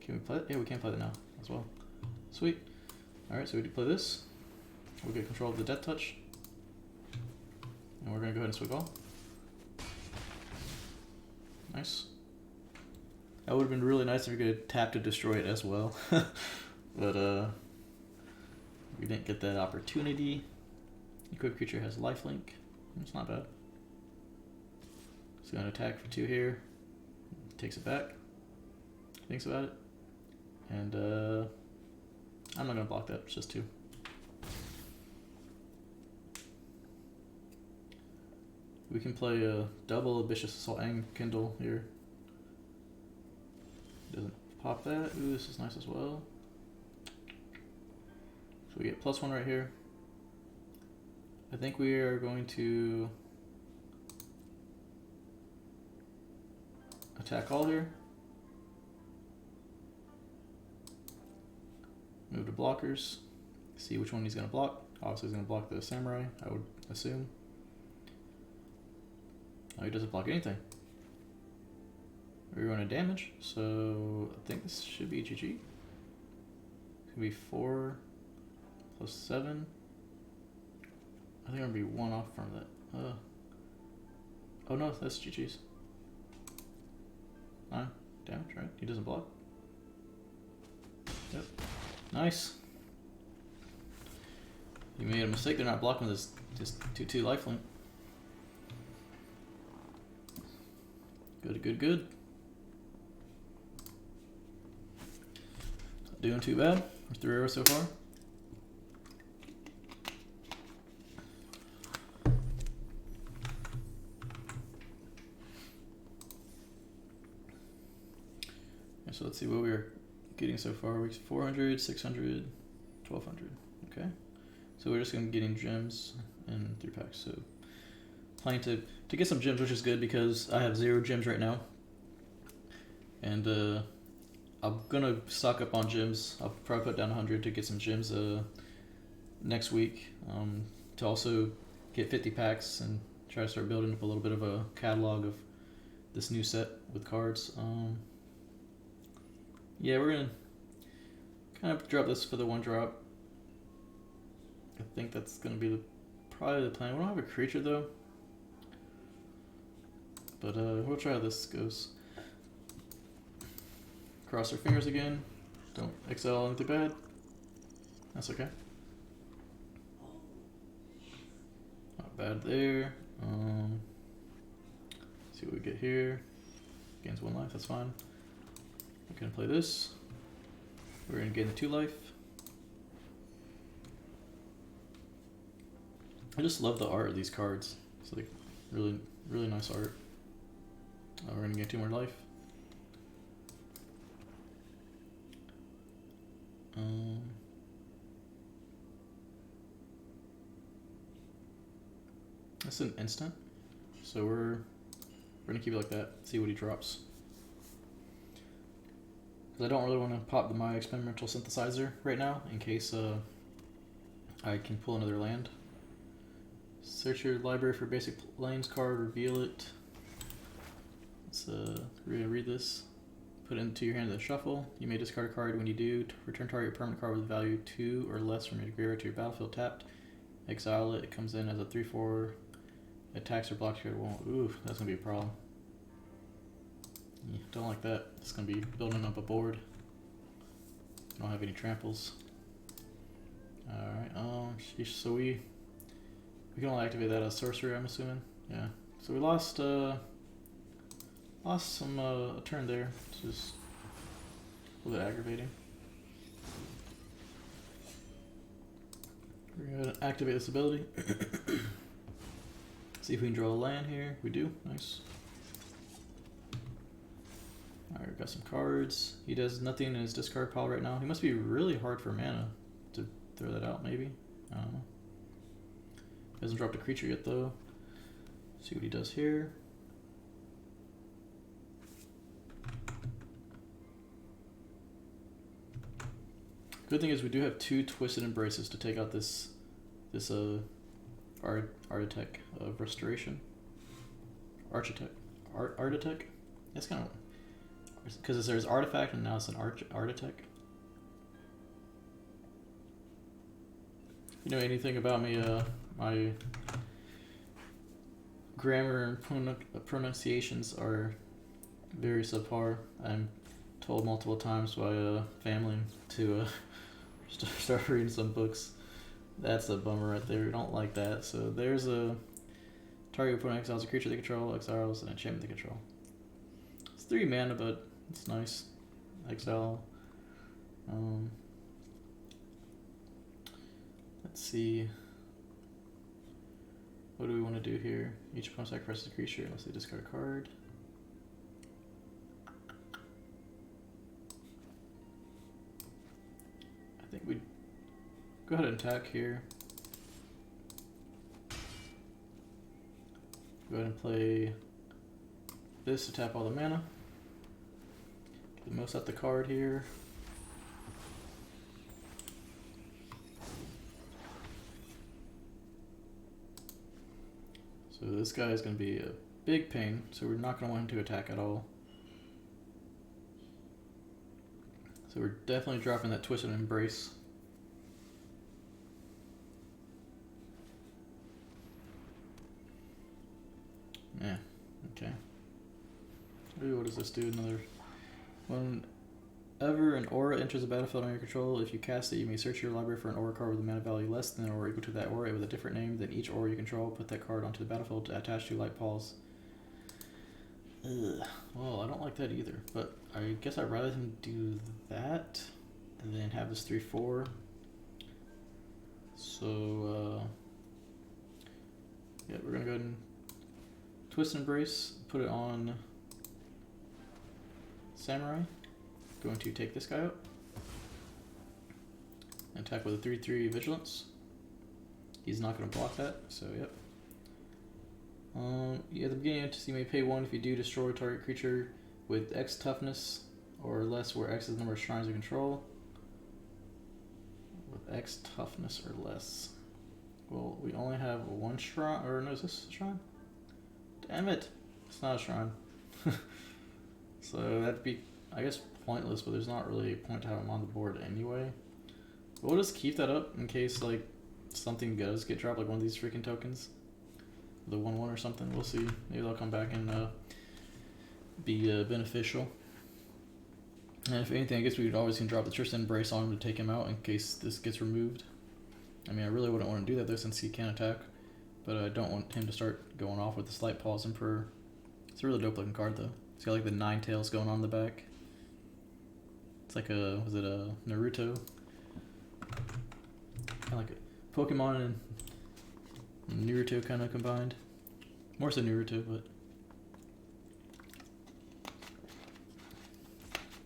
Can we play it? Yeah, we can play it now as well. Sweet. Alright, so we do play this. We'll get control of the death touch. And we're going to go ahead and sweep all. Nice. That would have been really nice if we could tap to destroy it as well. But we didn't get that opportunity. Equipped creature has lifelink. It's not bad. It's going to attack for 2 here. Takes it back. thinks about it. And I'm not gonna block that. It's just 2. We can play a double Vicious Assault and Kindle here. Doesn't pop that. Ooh, this is nice as well. So we get +1 right here. I think we are going to attack all here. Move to blockers. See which one he's going to block. Obviously he's going to block the samurai, I would assume. Oh, he doesn't block anything. We're going to damage, so I think this should be GG. It's going to be 4 + 7. I think I'm going to be 1 off from that. Oh no, that's GG's. 9 damage, right? He doesn't block. Yep. Nice. You made a mistake. They're not blocking this 2/2 lifelink. Good. Not doing too bad. We're 3 arrows so far. So let's see what we are getting so far. We're 400, 600, 1200. Okay. So we're just going to be getting gems in 3 packs. So planning to get some gems, which is good because I have 0 gems right now. And I'm going to stock up on gems. I'll probably put down 100 to get some gems next week. To also get 50 packs and try to start building up a little bit of a catalog of this new set with cards. Yeah, we're gonna kind of drop this for the 1 drop. I think that's gonna be probably the plan. We don't have a creature though, but we'll try how this goes. Cross our fingers again. Don't exile anything bad. That's okay. Not bad there. See what we get here. Gains 1 life. That's fine. We're going to play this. We're going to gain the 2 life. I just love the art of these cards. It's like really, really nice art. We're going to get 2 more life. That's an instant. So we're going to keep it like that. See what he drops. Because I don't really want to pop my experimental synthesizer right now in case I can pull another land. Search your library for basic lands card, reveal it. Let's read this. Put it into your hand in the shuffle. You may discard a card. When you do, return target permanent card with value 2 or less from your graveyard to your battlefield tapped. Exile it. It comes in as a 3/4. Attacks or blocks your won't. Ooh, that's gonna be a problem. Yeah, don't like that. It's gonna be building up a board. Don't have any tramples. Alright, so we can only activate that as sorcery, I'm assuming. Yeah. So we lost some a turn there, which is a little bit aggravating. We're gonna activate this ability. See if we can draw a land here. We do. Nice. Alright, we've got some cards. He does nothing in his discard pile right now. He must be really hard for mana to throw that out, maybe. I don't know. Hasn't dropped a creature yet, though. See what he does here. Good thing is we do have 2 Twisted Embraces to take out this Architect of Restoration. Architect? That's kind of... Because there's Artifact and now it's an Architect. You know anything about me, my grammar and pronunciations are very subpar. I'm told multiple times by family to start reading some books. That's a bummer right there. We don't like that. So there's a target opponent exiles a creature they control, exiles an enchantment they control. It's 3 mana, but it's nice. exile. Let's see. What do we want to do here? Each opponent sacrifices a creature unless they discard a card. I think we'd go ahead and attack here. Go ahead and play this to tap all the mana. Get the most out the card here. So this guy is going to be a big pain, so we're not going to want him to attack at all. So we're definitely dropping that Twisted Embrace. Yeah, okay. Ooh, what does this do? Another... Whenever an aura enters the battlefield under your control, if you cast it, you may search your library for an aura card with a mana value less than or equal to that aura with a different name than each aura you control. Put that card onto the battlefield to attach to light paws. Ugh. Well, I don't like that either, but I guess I'd rather him do that and then have this 3/4. So, yeah, we're gonna go ahead and Twist and Embrace, put it on Samurai. Going to take this guy out. Attack with a 3/3 Vigilance. He's not going to block that, so yep. At the beginning of the you may pay 1 if you do destroy target creature with X toughness or less, where X is the number of shrines you control. With X toughness or less. Well, we only have 1 shrine, or no, is this a shrine? Damn it! It's not a shrine. So that'd be, I guess, pointless, but there's not really a point to have him on the board anyway. But we'll just keep that up in case, like, something does get dropped, like one of these freaking tokens. The 1/1 or something, we'll see. Maybe they'll come back and be beneficial. And if anything, I guess we would always can drop the Tristan Embrace on him to take him out in case this gets removed. I mean, I really wouldn't want to do that though since he can attack. But I don't want him to start going off with the Slight Paws Emperor. It's a really dope looking card though. It's got like the 9 tails going on the back. It's like a, was it a Naruto? Kind of like a Pokemon and Naruto kind of combined. More so Naruto, but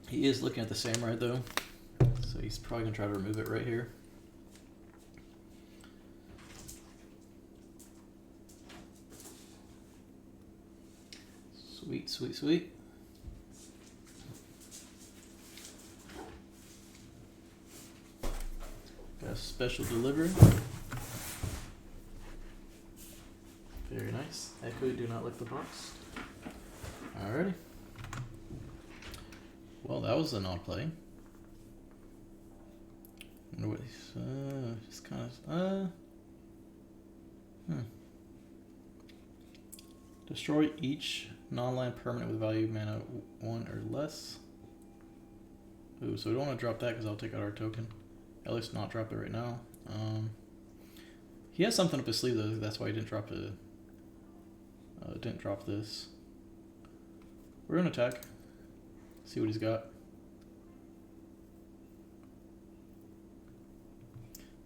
he is looking at the Samurai though, so he's probably gonna try to remove it right here. Sweet, sweet, sweet. Got a special delivery. Very nice. Echo, do not lick the box. Alrighty. Well, that was an odd play. Wonder what he's, just kind of, Destroy each non-land permanent with value mana 1 or less. Ooh, so we don't want to drop that because I'll take out our token. At least not drop it right now. He has something up his sleeve though, that's why he didn't drop it. Didn't drop this. We're gonna attack. See what he's got.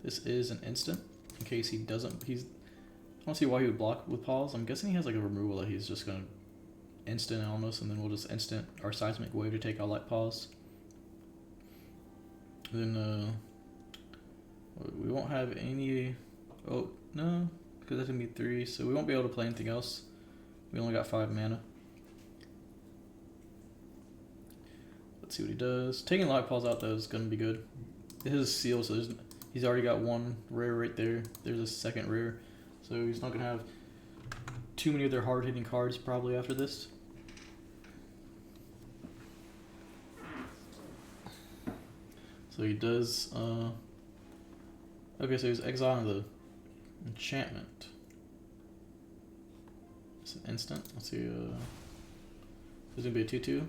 This is an instant. In case he doesn't, I don't see why he would block with paws. I'm guessing he has like a removal that he's just gonna instant almost, and then we'll just instant our Seismic Wave to take out light paws. Then we won't have any. Oh no, because that's gonna be 3, so we won't be able to play anything else. We only got 5 mana. Let's see what he does. Taking light paws out though is gonna be good. It is sealed, so he's already got 1 rare right there. There's a 2nd rare. So he's not going to have too many of their hard-hitting cards probably after this. So he does... okay, so he's exiling the enchantment. It's an instant. Let's see. There's going to be a 2/2.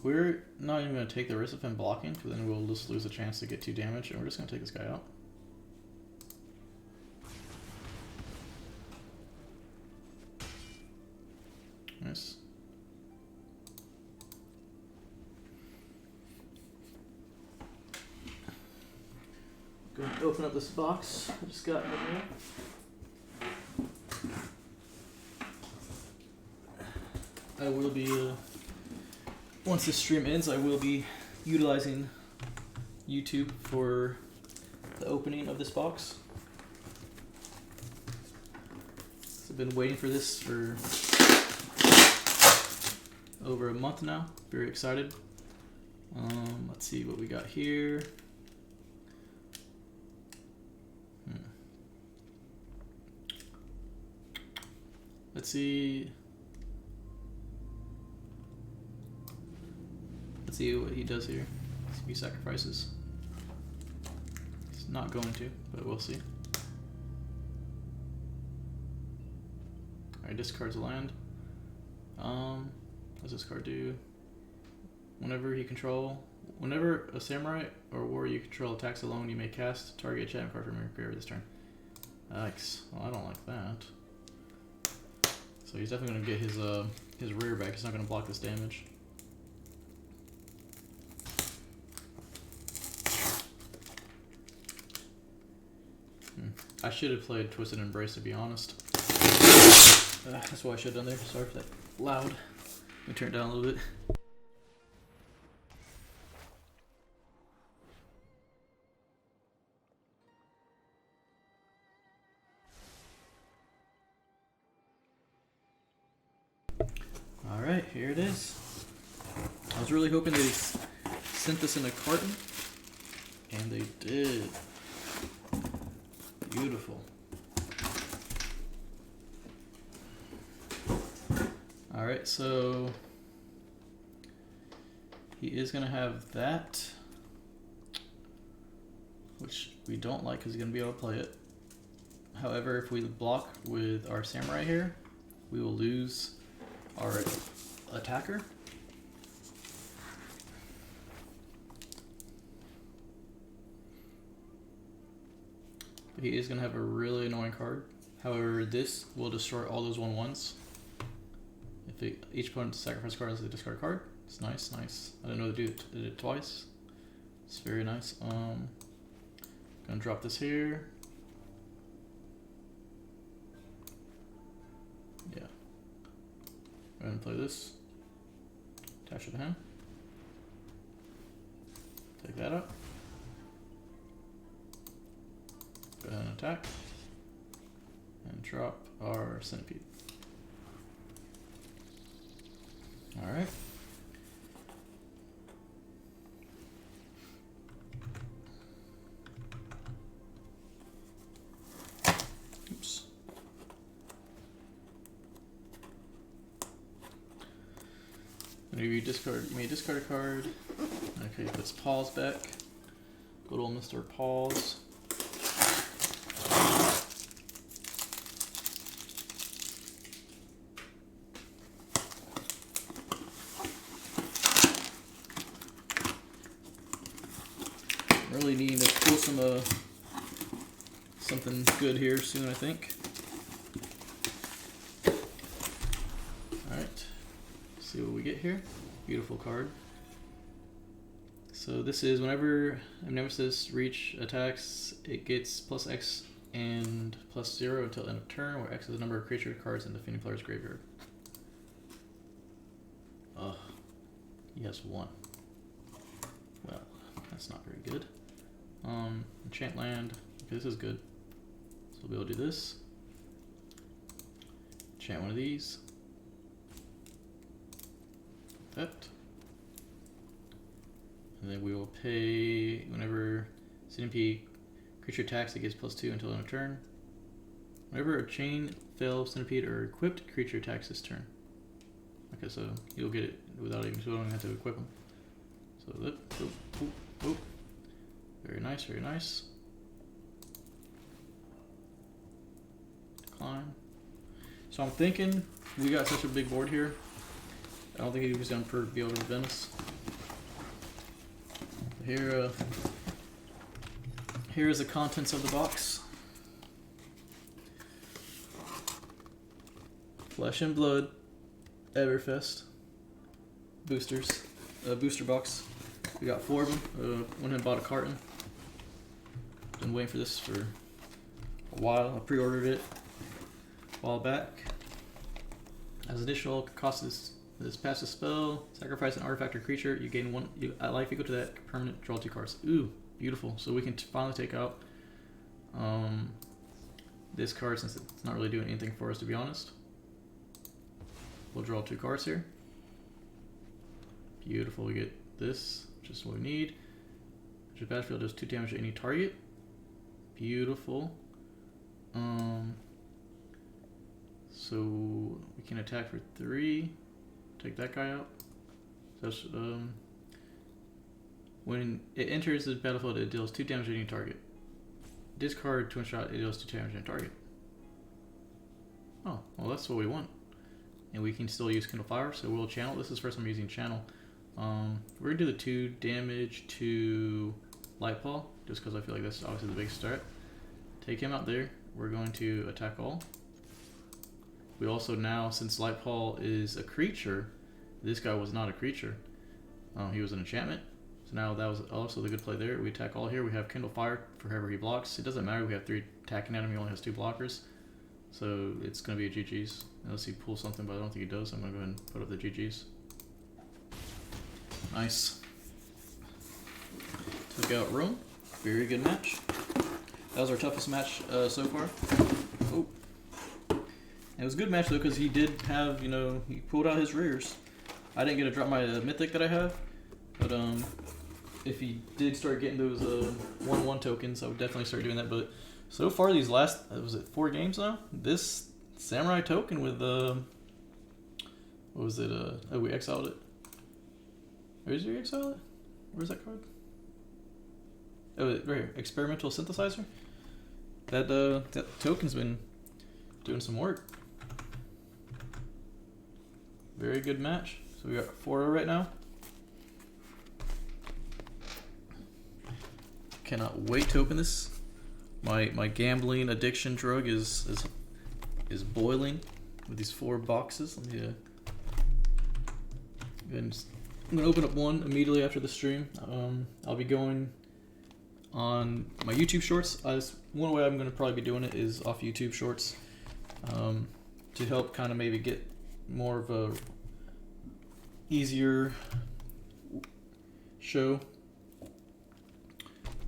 We're not even going to take the risk of him blocking, because then we'll just lose a chance to get 2 damage, and we're just going to take this guy out. Nice. Go ahead and open up this box I just got in the mail. I will be, once this stream ends, I will be utilizing YouTube for the opening of this box. So I've been waiting for this for over a month now. Very excited. Let's see what we got here. Let's see. Let's see what he does here. Let's see if he sacrifices. He's not going to, but we'll see. Alright, discards a land. What does this card do? Whenever a samurai or warrior you control attacks alone, you may cast target enchantment card from your graveyard this turn. Yikes. Well, I don't like that. So he's definitely gonna get his rear back. He's not gonna block this damage. I should have played Twisted Embrace, to be honest. That's what I should have done there. Sorry for that loud. Let me turn it down a little bit. Alright, here it is. I was really hoping they sent this in a carton, and they did. Beautiful. Alright, so he is going to have that, which we don't like because he's going to be able to play it. However, if we block with our samurai here, we will lose our attacker. But he is going to have a really annoying card. However, this will destroy all those 1/1s. If each opponent sacrifice card as a discard card. It's nice, nice. I didn't know they did it twice. It's very nice. Gonna drop this here. Yeah. Go ahead and play this. Attach it to him. Take that up. Go ahead and attack. And drop our centipede. Alright. Oops. Maybe you may discard a card. Okay, puts Paws back. Good old Mr. Paws. Really needing to pull something good here soon, I think. Alright, see what we get here. Beautiful card. So this is whenever a Nemesis Reach attacks, it gets plus X and plus 0 until end of turn, where X is the number of creature cards in the defending player's graveyard. Ugh, he has 1. Well, that's not very good. Enchant land. Okay, this is good. So we'll be able to do this. Enchant one of these. That. And then we will pay whenever CMP creature attacks, it gets plus 2 until end of turn. Whenever a chain, fail, centipede, or equipped creature attacks this turn. Okay, so you'll get it without even, so we don't have to equip them. So that, oh, oh, oh. Very nice, very nice. Decline. So I'm thinking we got such a big board here. I don't think he was going to be able to prevent us. Here is the contents of the box. Flesh and Blood, Everfest, boosters, booster box. We got 4 of them. Went and bought a carton Been waiting for this for a while. I pre-ordered it a while back. As additional cost this passive spell, sacrifice an artifact or creature. You gain one life equal to that permanent. Draw 2 cards. Ooh, beautiful. So we can finally take out this card since it's not really doing anything for us, to be honest. We'll draw 2 cards here. Beautiful. We get this, which is what we need. Your battlefield does 2 damage to any target. Beautiful. So we can attack for 3. Take that guy out. So that's, when it enters the battlefield, it deals 2 damage to any target. Discard 2 shot, it deals 2 damage to any target. Oh, well that's what we want. And we can still use Kindle Fire, so we'll channel. This is the first time I'm using channel. We're gonna do the 2 damage to Lightpaw, just because I feel like that's obviously the big start. Take him out there. We're going to attack all. We also now, since Lightpaw is a creature, this guy was not a creature. He was an enchantment. So now that was also the good play there. We attack all here. We have Kindle Fire for whoever he blocks. It doesn't matter. We have 3 attacking at him. He only has 2 blockers. So it's going to be a GG's. Unless he pulls something, but I don't think he does. So I'm going to go ahead and put up the GG's. Nice. Took out Rome. Very good match. That was our toughest match so far. Oh. It was a good match though because he did have, you know, he pulled out his rears. I didn't get to drop my mythic that I have, but if he did start getting those 1/1 tokens, I would definitely start doing that. But so far these last, was it 4 games now? This samurai token with what was it? Oh, we exiled it. Where's your exile it? Where's that card? Oh, right here. Experimental synthesizer. That token's been doing some work. Very good match. So we got 4 right now. Cannot wait to open this. My gambling addiction drug is boiling with these 4 boxes. Let me I'm gonna open up one immediately after the stream. I'll be going on my YouTube shorts. One way I'm gonna probably be doing it is off YouTube shorts, to help kind of maybe get more of a easier show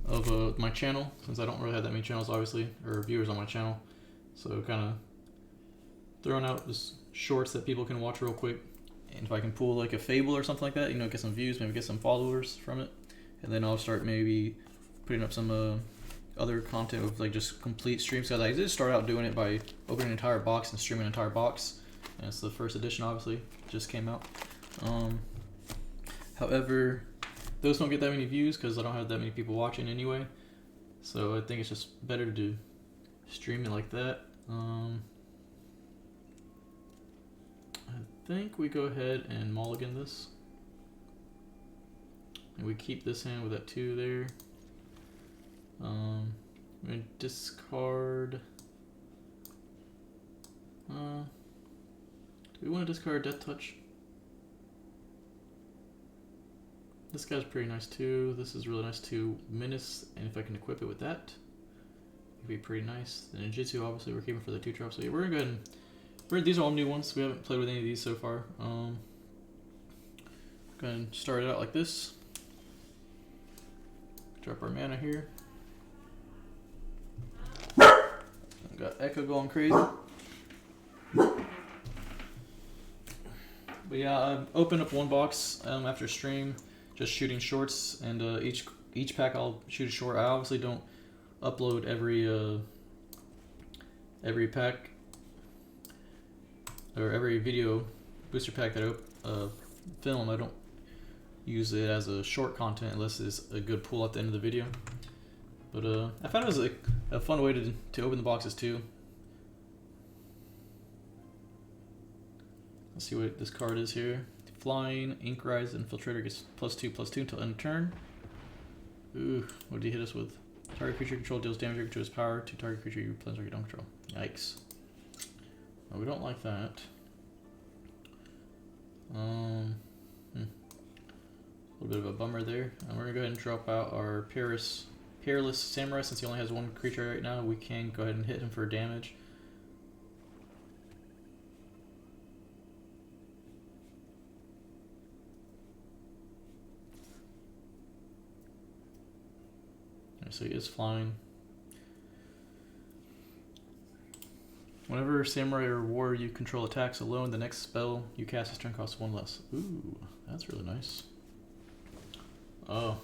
of my channel, since I don't really have that many channels obviously, or viewers on my channel. So kind of throwing out just shorts that people can watch real quick, and if I can pull like a Fable or something like that, you know, get some views, maybe get some followers from it, and then I'll start maybe putting up some other content of like just complete streams. Cause I did start out doing it by opening an entire box and streaming an entire box, and it's the first edition obviously, just came out. However, those don't get that many views because I don't have that many people watching anyway, so I think it's just better to do stream it like that. I think we go ahead and mulligan this, and we keep this hand with that 2 there. I'm gonna discard. Do we want to discard Death Touch? This guy's pretty nice too. This is really nice too. Menace, and if I can equip it with that, it'd be pretty nice. The Ninjutsu, obviously, we're keeping for the 2 drops. So yeah, we're gonna go ahead and these are all new ones. We haven't played with any of these so far. Go ahead and start it out like this. Drop our mana here. Got Echo going crazy. But yeah, I opened up 1 box after stream, just shooting shorts, and each pack I'll shoot a short. I obviously don't upload every pack or every video booster pack that I film. I don't use it as a short content unless it's a good pull at the end of the video. But I found it was a fun way to open the boxes too. Let's see what this card is here. Flying, Ink Rise, Infiltrator gets +2/+2 until end of turn. Ooh, what did he hit us with? Target creature control deals damage to his power to target creature you planeswalker you don't control. Yikes. Well, we don't like that. A little bit of a bummer there. And we're gonna go ahead and drop out our Paris Hairless Samurai, since he only has one creature right now, we can go ahead and hit him for damage. So he is flying. Whenever Samurai or Warrior you control attacks alone, the next spell you cast this turn costs 1 less. Ooh, that's really nice. Oh,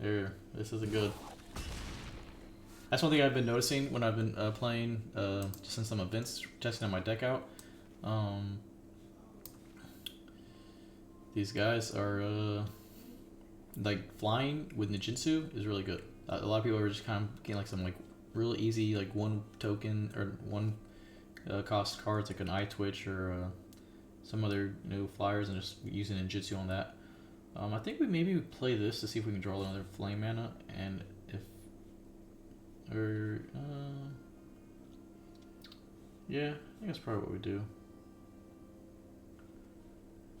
there. This isn't good. That's one thing I've been noticing when I've been playing, just in some events, testing my deck out. These guys are like flying with Ninjutsu is really good. A lot of people are just kind of getting like some like really easy like 1 token or 1 cost cards like an Eye Twitch or some other flyers and just using Ninjutsu on that. I think we maybe play this to see if we can draw another flame mana, and if yeah, I think that's probably what we do.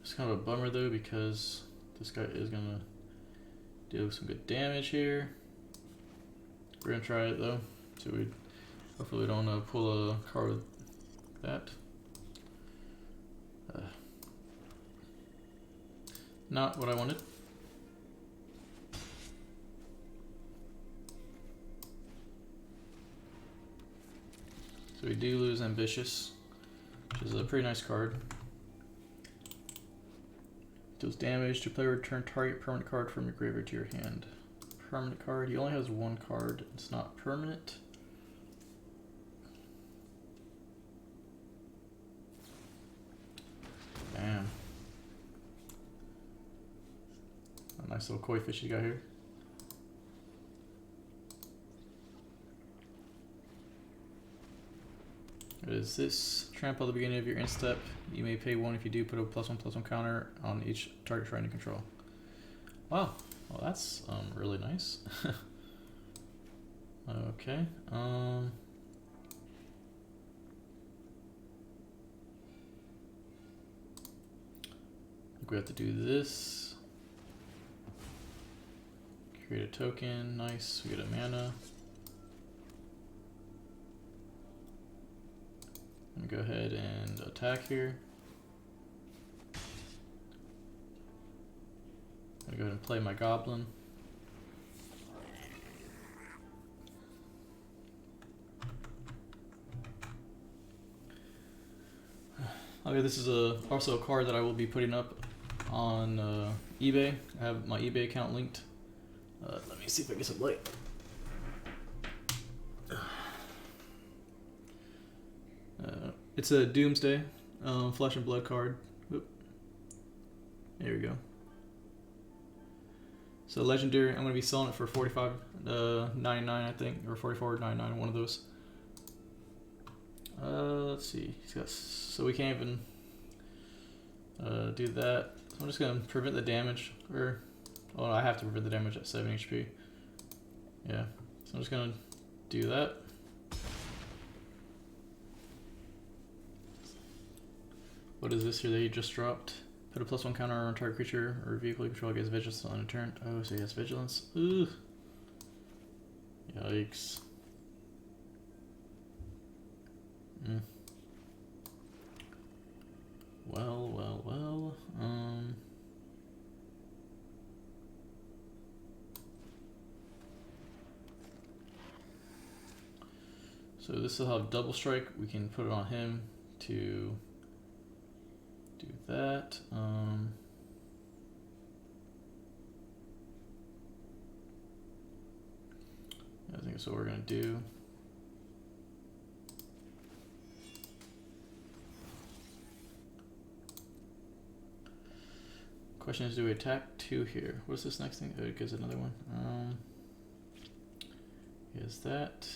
It's kind of a bummer though because this guy is gonna do some good damage here. We're gonna try it though, so we hopefully we don't pull a card with that. Not what I wanted. So we do lose Ambitious, which is a pretty nice card. Deals damage to player, return target permanent card from your graveyard to your hand. Permanent card, he only has 1 card, it's not permanent. Damn. A nice little koi fish you got here. What is this? Trample at the beginning of your end step. You may pay 1 if you do. Put a +1/+1 counter on each target trying to control. Wow. Well, that's really nice. Okay. I think we have to do this. Create a token. Nice. We get a mana. I'm gonna go ahead and attack here. I'm gonna go ahead and play my goblin. Okay, this is also a card that I will be putting up on eBay. I have my eBay account linked. Let me see if I get some light. It's a Doomsday Flesh and Blood card. Oop. There we go. So legendary, I'm gonna be selling it for $45.99, I think, or $44.99, one of those. Let's see. So we can't even do that. So I'm just gonna prevent the damage, or oh, I have to prevent the damage at 7 HP. Yeah. So I'm just gonna do that. What is this here that you just dropped? Put a +1 counter on target creature or vehicle you control against vigilance on a turn. Oh, so he has vigilance. Ooh. Yikes. Well. So this will have double strike. We can put it on him to do that. I think that's what we're gonna do. Question is, do we attack 2 here? What's this next thing? Oh, it gives another one. Is that?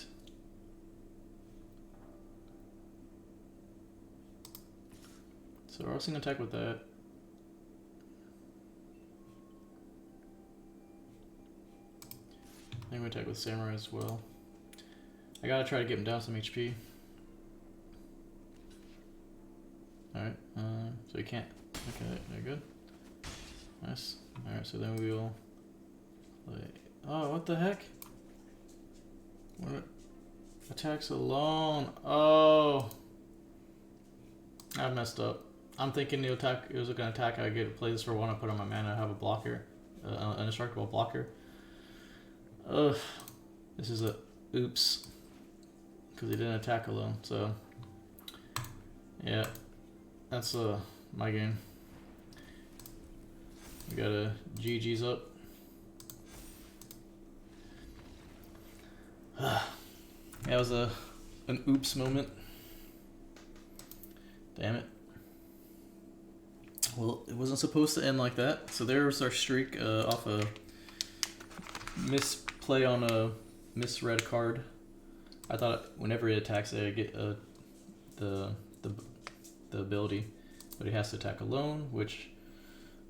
So we're also gonna attack with that. I think we attack with Samurai as well. I gotta try to get him down some HP. Alright, so he can't. Okay, they're good. Nice. Alright, so then we will play. Oh, what the heck? What? Attacks alone. Oh, I messed up. I'm thinking the attack. It was gonna attack. I get to play this for one. I put on my mana. I have a blocker, an indestructible blocker. Ugh. This is a oops. Because he didn't attack alone. So yeah, that's my game. We got a GG's up. That was an oops moment. Damn it. Well, it wasn't supposed to end like that. So there's our streak off a misplay on a misread card. I thought whenever it attacks, I get the ability, but he has to attack alone, which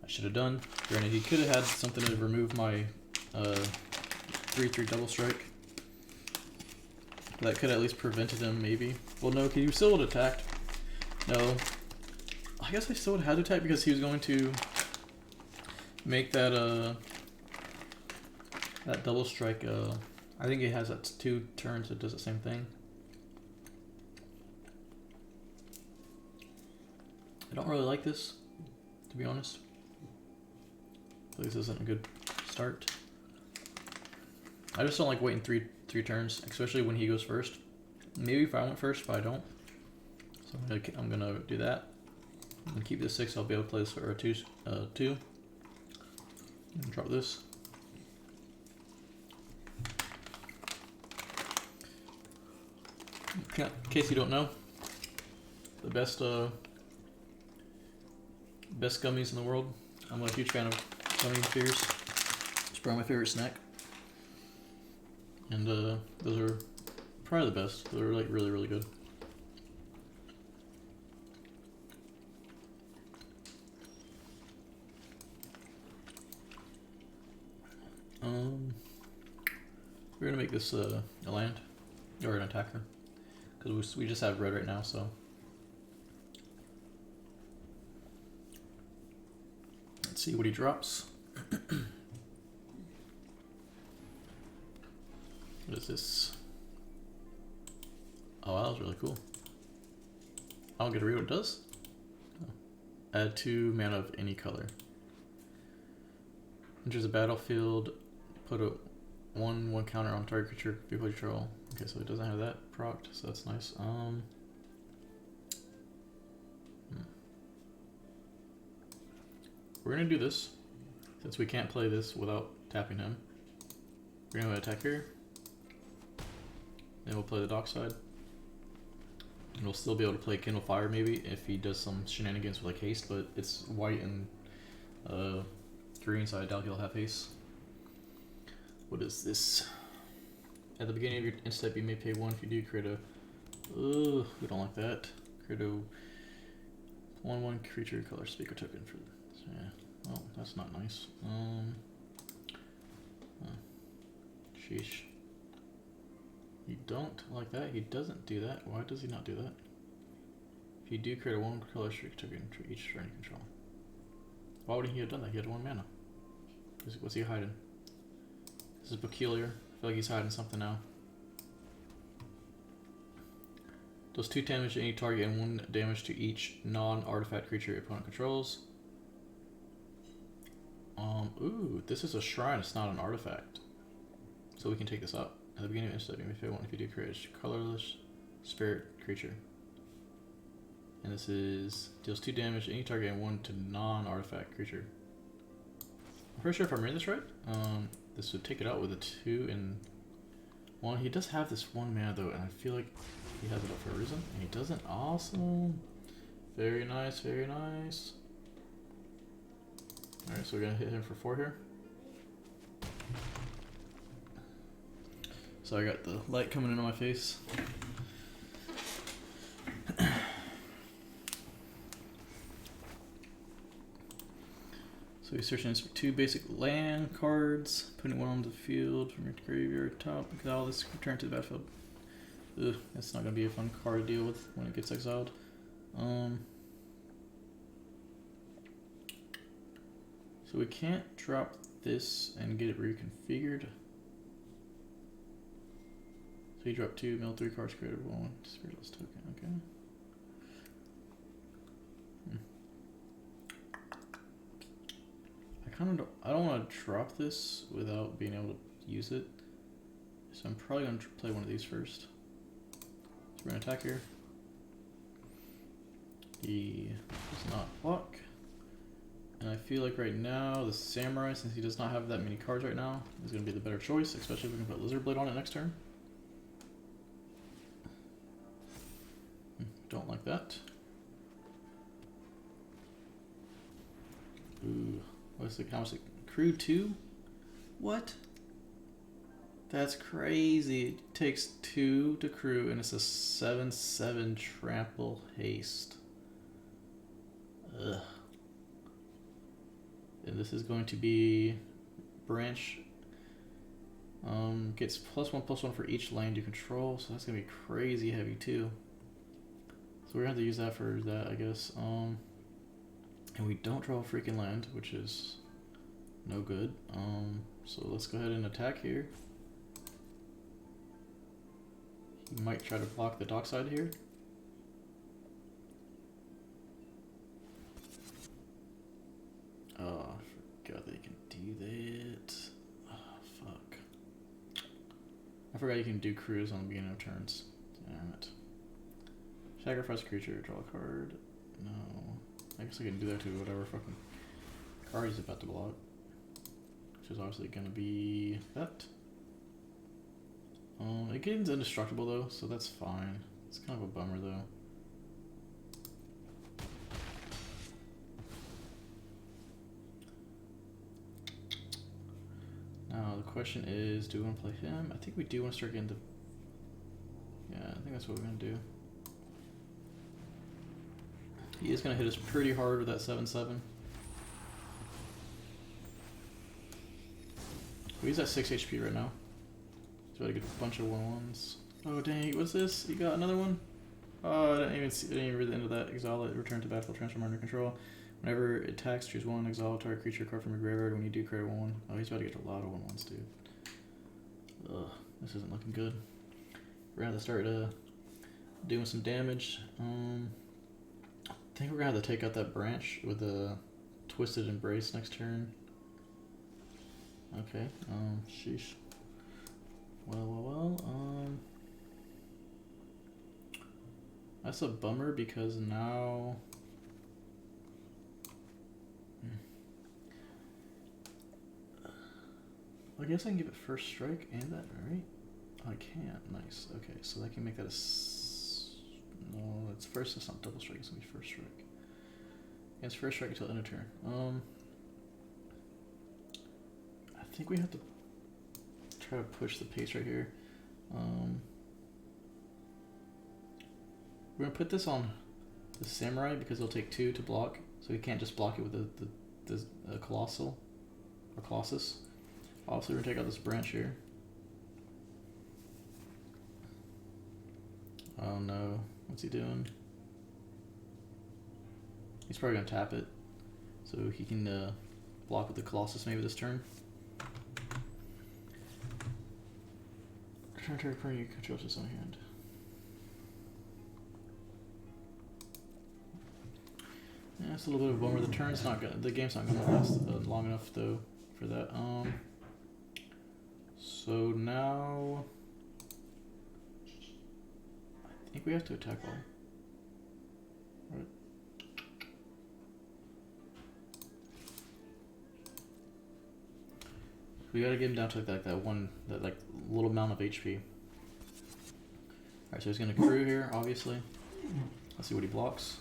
I should have done. Granted, he could have had something to remove my 3/3 double strike. That could at least prevented him, maybe. Well, no, he still would have attacked. No. I guess I still would have had to attack because he was going to make that that double strike. I think he has that 2 turns that does the same thing. I don't really like this, to be honest. I think this isn't a good start. I just don't like waiting three turns, especially when he goes first. Maybe if I went first, but I don't. So I'm gonna do that. And keep this 6. I'll be able to play this for a 2. And drop this. In case you don't know, the best gummies in the world. I'm a huge fan of gummy bears. It's probably my favorite snack. And those are probably the best. They're like really, really good. We're gonna make this a land or an attacker because we just have red right now. So let's see what he drops. What is this? Oh, that was really cool. I don't get to read what it does. Oh. Add 2 mana of any color. Enters a battlefield. Put a 1/1 counter on target creature you control. Okay, so it doesn't have that procced, so that's nice. We're gonna do this since we can't play this without tapping him. We're gonna attack here. Then we'll play the dockside. And we'll still be able to play Kindle Fire maybe if he does some shenanigans with like haste, but it's white and green, so I doubt he'll have haste. What is this? At the beginning of your end step, you may pay 1. If you do, create a. Ugh, we don't like that. Create a 1/1 creature color speaker token for. Yeah. Well, that's not nice. Sheesh. You don't like that? He doesn't do that. Why does he not do that? If you do, create a 1 color streak token for each turn you control. Why would he have done that? He had 1 mana. What's he hiding? This is peculiar. I feel like he's hiding something now. Does 2 damage to any target and 1 damage to each non-artifact creature your opponent controls. Ooh, this is a shrine. It's not an artifact. So we can take this up. At the beginning of instep, you may pay 1 if you do create a colorless spirit creature. And this is deals 2 damage to any target and 1 to non-artifact creature. I'm pretty sure if I'm reading this right, this would take it out with a 2 and 1. He does have this 1 mana though, and I feel like he has it up for a reason. And he doesn't. Awesome. Very nice, very nice. Alright, so we're gonna hit him for 4 here. So I got the light coming in on my face. So he's searching for 2 basic land cards, putting 1 on the field from your graveyard top, exile this, return to the battlefield. Ugh, that's not gonna be a fun card to deal with when it gets exiled. So we can't drop this and get it reconfigured. So you drop 2, mill 3 cards, created 1 spiritless token. Okay. I don't want to drop this without being able to use it. So I'm probably going to play one of these first. So we're going to attack here. He does not block. And I feel like right now the Samurai, since he does not have that many cards right now, is going to be the better choice, especially if we can put Lizard Blade on it next turn. Don't like that. Ooh. What's the how much? Crew 2? What? That's crazy. It takes 2 to crew and it's a 7/7 trample haste. Ugh. And this is going to be branch. Gets +1/+1 for each land you control, so that's gonna be crazy heavy too. So we're gonna have to use that for that, I guess. And we don't draw a freaking land, which is no good. So let's go ahead and attack here. He might try to block the dockside here. Oh, I forgot that you can do that. Oh, fuck. I forgot you can do crews on the beginning of turns. Damn it. Sacrifice a creature, draw a card. No. I guess I can do that to whatever fucking card he's about to block. Which is obviously gonna be that. It gains indestructible though, so that's fine. It's kind of a bummer though. Now the question is, do we want to play him? I think we do want to start getting the... Yeah, I think that's what we're gonna do. He is going to hit us pretty hard with that 7/7. He's at 6 HP right now. He's about to get a bunch of 1/1s. Oh dang, what's this? You got another one? Oh, I didn't even read the end of that. Exile it, return to battlefield, transform under control. Whenever it attacks, choose 1, exile target creature card from your graveyard. When you do, create 1/1. Oh, he's about to get a lot of 1/1s, dude. Ugh, this isn't looking good. We're going to have to start doing some damage. I think we're gonna have to take out that branch with a Twisted Embrace next turn. Okay, sheesh. Well, that's a bummer because now... I guess I can give it first strike and that, right? Oh, I can't, nice. Okay, so I can make that a... No, it's first, it's not double strike, it's gonna be first strike. It's first strike until end of turn. I think we have to try to push the pace right here. We're gonna put this on the Samurai because it'll take 2 to block, so we can't just block it with the Colossal or Colossus. Obviously, we're gonna take out this branch here. Oh no, what's he doing? He's probably gonna tap it, so he can block with the Colossus maybe this turn. Turn target card you control his own hand. Yeah, it's a little bit of a bummer. The turn's not gonna, the game's not gonna last long enough though for that. So now I think we have to attack all. Right. We gotta get him down to like that like little amount of HP. Alright, so he's gonna crew here, obviously. Let's see what he blocks.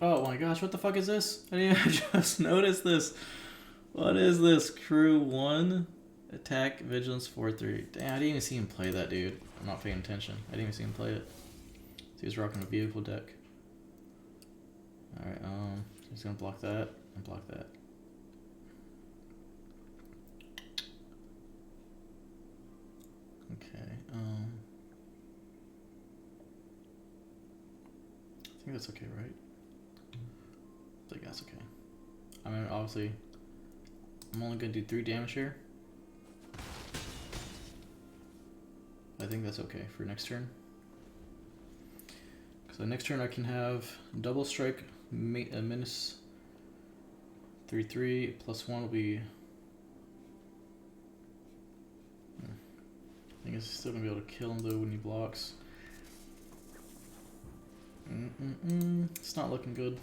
Oh my gosh, what the fuck is this? I didn't even just notice this. What is this? Crew 1, attack, vigilance 4/3. Damn, I didn't even see him play that, dude. I'm not paying attention. I didn't even see him play it. So he's rocking a vehicle deck. Alright, he's gonna block that and block that. Okay, I think that's okay, right? I think that's okay. I mean, obviously, I'm only gonna do 3 damage here. I think that's okay for next turn. So next turn I can have double strike, minus 3/3 plus 1 will be. I think it's still gonna be able to kill him though when he blocks. It's not looking good.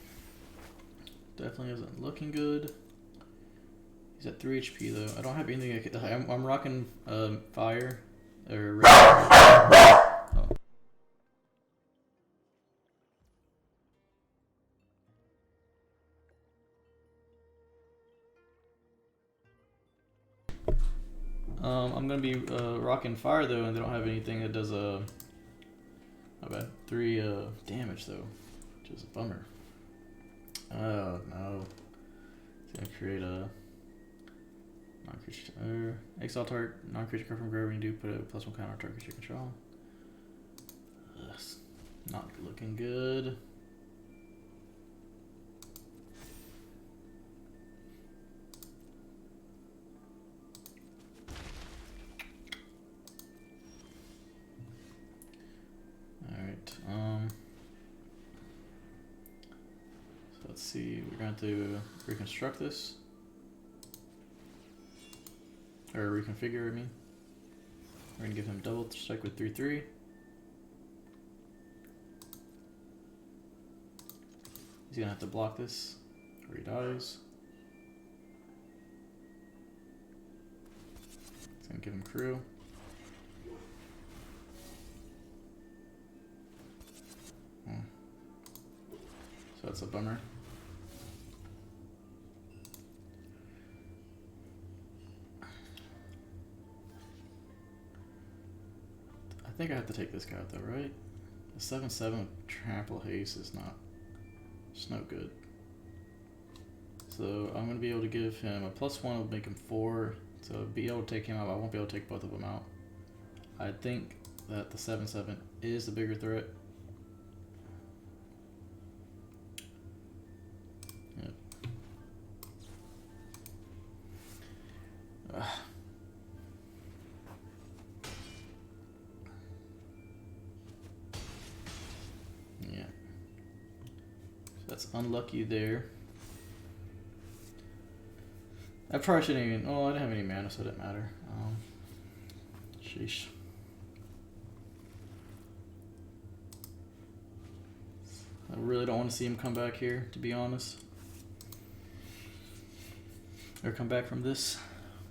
Definitely isn't looking good. He's at 3 HP though. I don't have anything I could. I'm rocking fire or. Oh. I'm gonna be rocking fire though, and they don't have anything that does not bad 3 damage though, which is a bummer. Oh no, it's gonna create a non-creature exile target non-creature card from grave when you do put a +1 counter on target you control. Ugh, not looking good. So let's see, we're going to reconstruct this. Or reconfigure, I mean. We're gonna give him double strike with 3/3. He's gonna have to block this, or he dies. It's gonna give him crew. So that's a bummer. I think I have to take this guy out though, right? The 7/7 with trample haste is not, it's no good. So I'm gonna be able to give him a +1 will make him 4. So be able to take him out. I won't be able to take both of them out. I think that the 7/7 is the bigger threat. Yep. Yeah. So that's unlucky there. I probably shouldn't even. Oh, I didn't have any mana, so it didn't matter. Sheesh. I really don't want to see him come back here, to be honest. Or come back from this.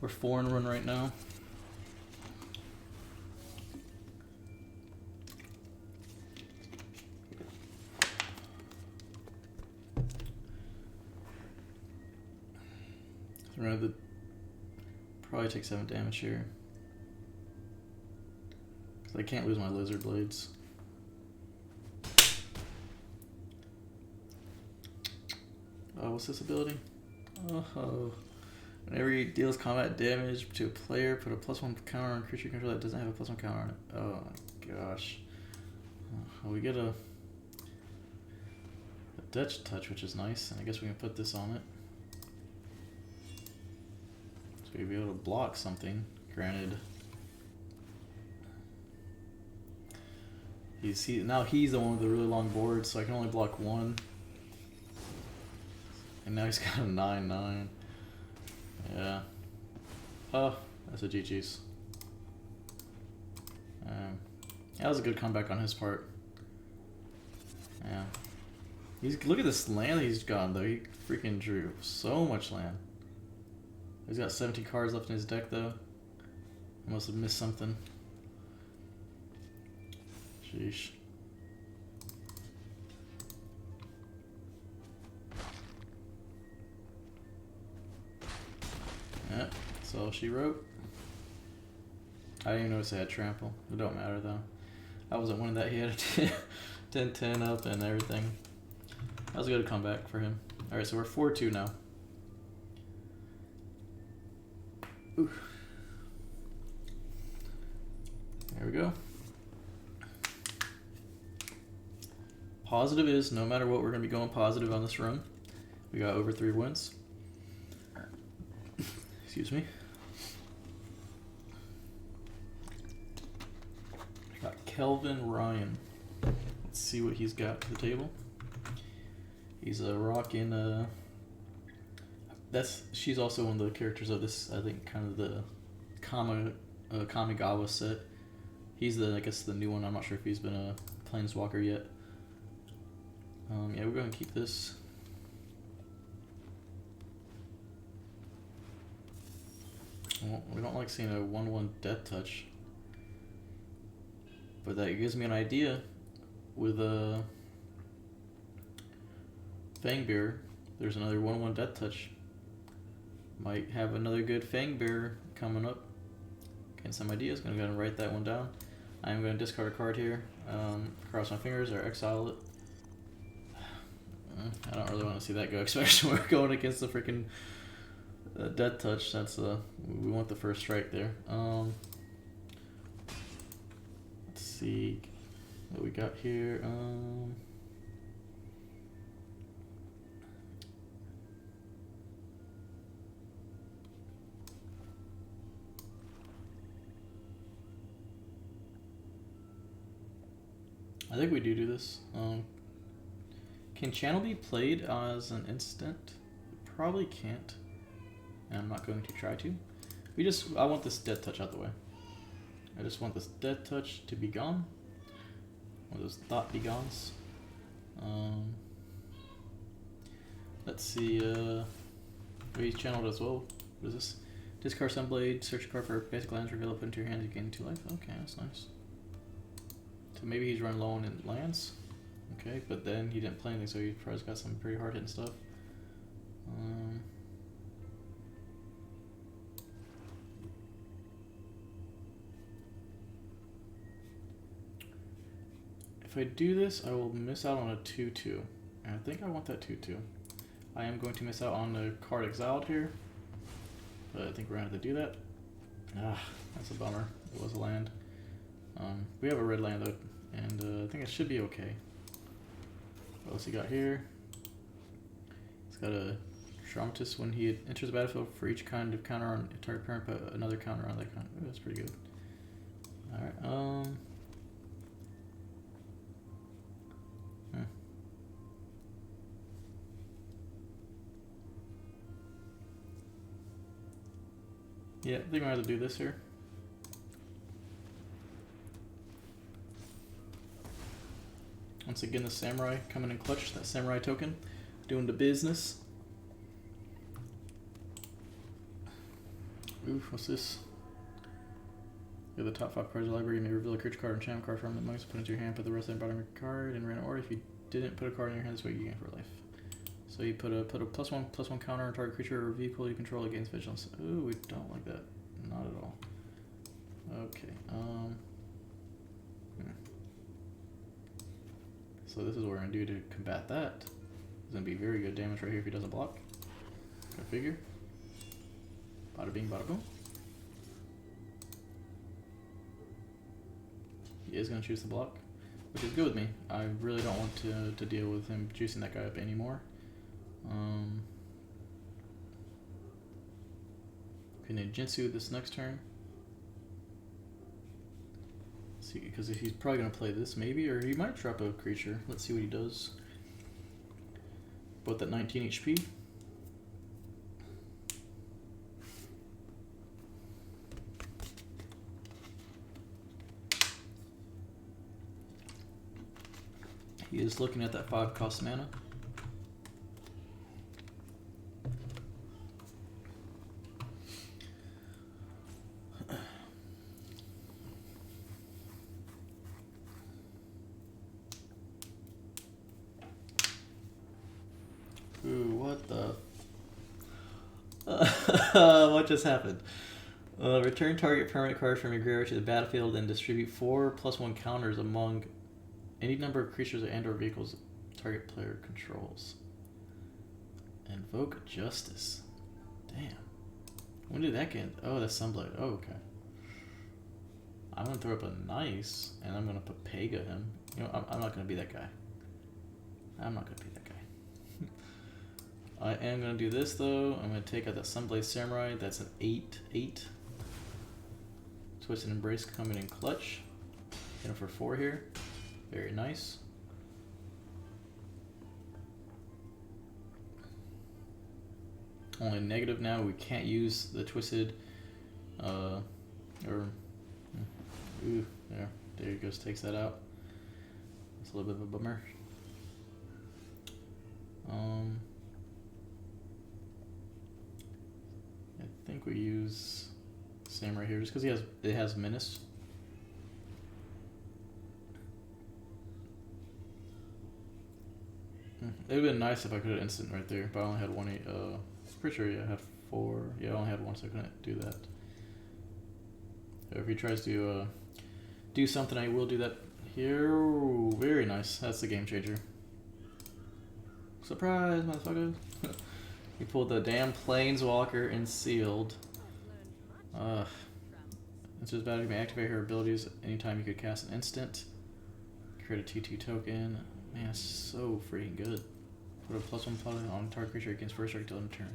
We're 4-1 right now. So we're gonna have to probably take 7 damage here. Because I can't lose my lizard blades. Oh, what's this ability? Oh. Whenever he deals combat damage to a player, put a +1 counter on a creature control that doesn't have a +1 counter on it. Oh my gosh. We get a Dutch touch, which is nice, and I guess we can put this on it. So we'll be able to block something. Granted, now he's the one with the really long board, so I can only block 1. And now he's got a 9/9. Yeah. Oh, that's a GG's. That was a good comeback on his part. Yeah. Look at this land that he's gotten though. He freaking drew so much land. He's got 17 cards left in his deck though. I must have missed something. Sheesh. Yeah, that's all she wrote. I didn't even notice I had trample. It don't matter though. I wasn't winning that. He had a 10-10 up and everything. That was a good comeback for him. Alright, so we're 4-2 now. Ooh. There we go. Positive is, no matter what, we're going to be going positive on this run. We got over 3 wins. Excuse me. I got Kelvin Ryan. Let's see what he's got to the table. He's a rockin'. She's also one of the characters of this. I think kind of the Kamigawa set. He's I guess the new one. I'm not sure if he's been a planeswalker yet. Yeah, we're gonna keep this. Well, we don't like seeing a 1/1 death touch, but that gives me an idea with a Fangbearer. There's another 1/1 death touch. Might have another good Fangbearer coming up. Getting some ideas. Gonna go ahead and write that one down. I'm gonna discard a card here. Cross my fingers or exile it. I don't really want to see that go, especially when we're going against the freaking death touch. That's we want the first strike there. Let's see what we got here. I think we do this. Can channel be played as an instant? Probably can't. And I'm not going to try to. I want this death touch out the way. I just want this death touch to be gone. One of those thought be gones. Let's see, he's channeled as well. What is this? Discard Sunblade, search a card for basic lands, reveal it, put into your hand, you gain 2 life. Okay, that's nice. So maybe he's run low on lands. Okay, but then he didn't play anything, so he probably got some pretty hard hitting stuff. If I do this, I will miss out on a 2/2. And I think I want that 2/2. I am going to miss out on the card exiled here, but I think we're going to have to do that. That's a bummer. It was a land. We have a red land though, and I think it should be okay. What else he got here? He's got a Traumatist. When he enters the battlefield, for each kind of counter on a target parent, put another counter on that counter. Ooh, that's pretty good. Alright, yeah, I think we're gonna have to do this here. Once again, the Samurai coming in clutch, that Samurai token, doing the business. Oof, what's this? You're the top 5 cards of the library. You may reveal a creature card and enchantment card from the amongst, put it into your hand, put the rest of the bottom of your card in random order. If you didn't put a card in your hand this way, you gain 4 life. So you put a +1/+1 counter on target creature or vehicle you control against vigilance. Ooh, we don't like that. Not at all. Okay, so this is what we're going to do to combat that. It's going to be very good damage right here if he doesn't block. Go figure. Bada bing, bada boom. He is going to choose the block, which is good with me. I really don't want to deal with him juicing that guy up anymore. Can I Jinsu this next turn? See, because if he's probably going to play this maybe, or he might drop a creature. Let's see what he does. Both at 19 HP. He is looking at that 5-cost mana. Ooh, what the... what just happened? Return target permanent card from your graveyard to the battlefield and distribute 4/+1 counters among any number of creatures and or vehicles target player controls. Invoke Justice. Damn. When did that get... Oh, that's Sunblade. Oh, okay. I'm going to throw up a nice, and I'm going to put Pega him. You know, I'm not going to be that guy. I'm not going to be that guy. I am gonna do this though. I'm gonna take out that Sunblaze Samurai. That's an 8/8. Twist and Embrace coming in clutch. Hit him for 4 here. Very nice. Only negative now. We can't use the Twisted. Ooh, there he goes. Takes that out. It's a little bit of a bummer. I think we use Sam right here just because it has Menace. It would have been nice if I could have instant right there, but I only had one. Pretty sure I had 4. Yeah, I only had 1, so I couldn't do that. So if he tries to do something, I will do that here. Ooh, very nice. That's the game changer. Surprise, motherfucker. He pulled the damn Planeswalker and sealed. It's just bad. You may activate her abilities anytime you could cast an instant. Create a 2/2 token. Man, it's so freaking good. Put a +1 on target creature against first strike till end of turn.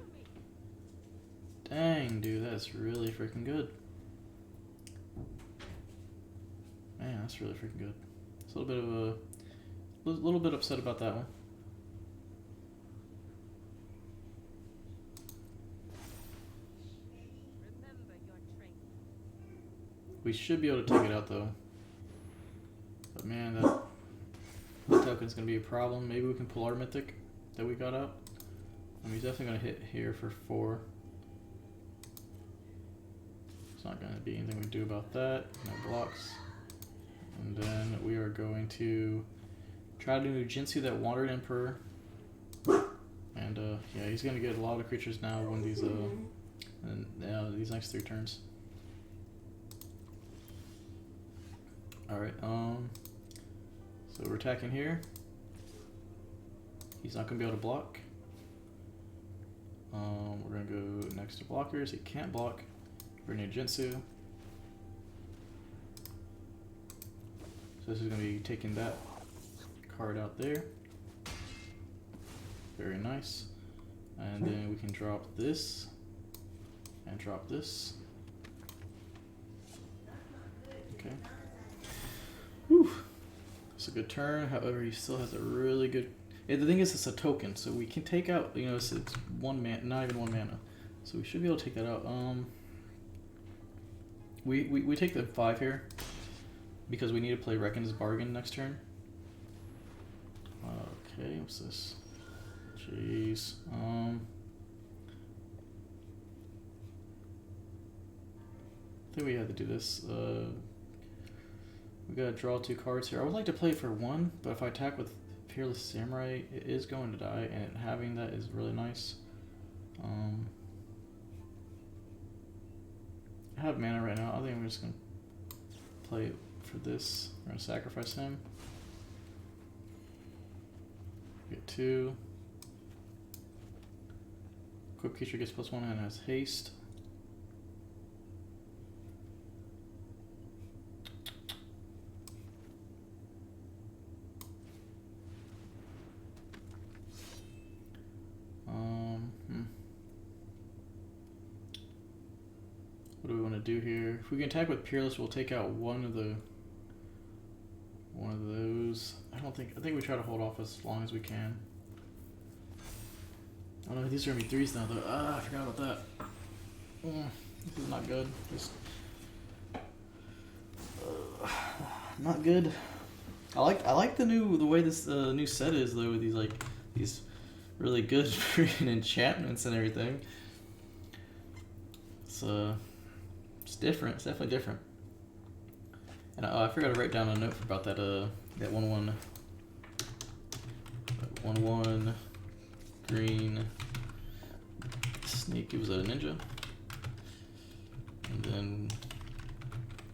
Dang, dude, that's really freaking good. Man, that's really freaking good. It's a little bit upset about that one. We should be able to take it out though. But man, that token's gonna be a problem. Maybe we can pull our mythic that we got out. I mean, he's definitely gonna hit here for 4. It's not gonna be anything we do about that. No blocks. And then we are going to try to do Jinsu, that Wandering Emperor. And yeah, he's gonna get a lot of creatures now when these these next 3 turns. Alright, so we're attacking here. He's not gonna be able to block. We're gonna go next to blockers. He can't block. We're gonna need Jinsu. So this is gonna be taking that card out there. Very nice. And then we can drop this and drop this. Okay. Whew. It's a good turn. However, he still has a really good. The thing is, it's a token, so we can take out. You know, it's 1 mana, not even 1 mana, so we should be able to take that out. We take the 5 here because we need to play Reckon's Bargain next turn. Okay, what's this? Jeez. I think we have to do this. We gotta draw 2 cards here. I would like to play for 1, but if I attack with Fearless Samurai, it is going to die, and having that is really nice. I have mana right now. I think I'm just gonna play for this. We're gonna sacrifice him. Get 2. Equip creature gets +1 and has haste. What do we want to do here? If we can attack with Peerless, we'll take out one of those. I think we try to hold off as long as we can. Oh no, these are gonna be 3s now though. I forgot about that. This is not good. Just not good. I like the way this new set is though, with these really good freaking enchantments and everything. It's different. It's definitely different. And I forgot to write down a note about that 1/1 green sneak. It was a ninja. And then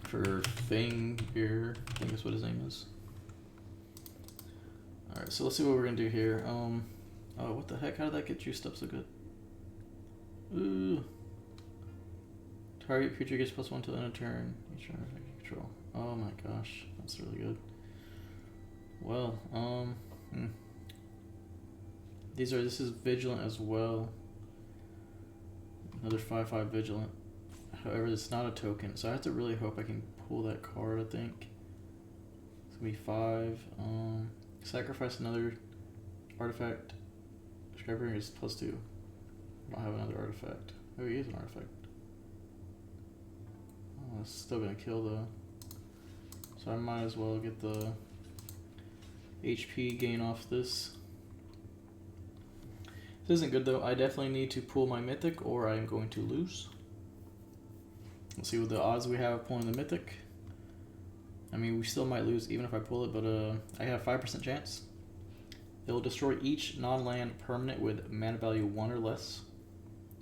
for Fang here, I think that's what his name is. Alright, so let's see what we're gonna do here. Oh, what the heck? How did that get juiced up so good? Ooh. Target creature gets +1 till end of turn. Each turn affect control. Oh my gosh, that's really good. Well, This is vigilant as well. Another 5/5 vigilant. However, it's not a token, so I have to really hope I can pull that card. I think it's gonna be 5. Sacrifice another artifact. Skybringer is +2. I don't have another artifact. Oh, he is an artifact. Oh, it's still gonna kill though. So I might as well get the HP gain off this. This isn't good though. I definitely need to pull my mythic or I am going to lose. Let's see what the odds we have of pulling the mythic. I mean, we still might lose even if I pull it, but I have a 5% chance. It will destroy each non-land permanent with mana value 1 or less.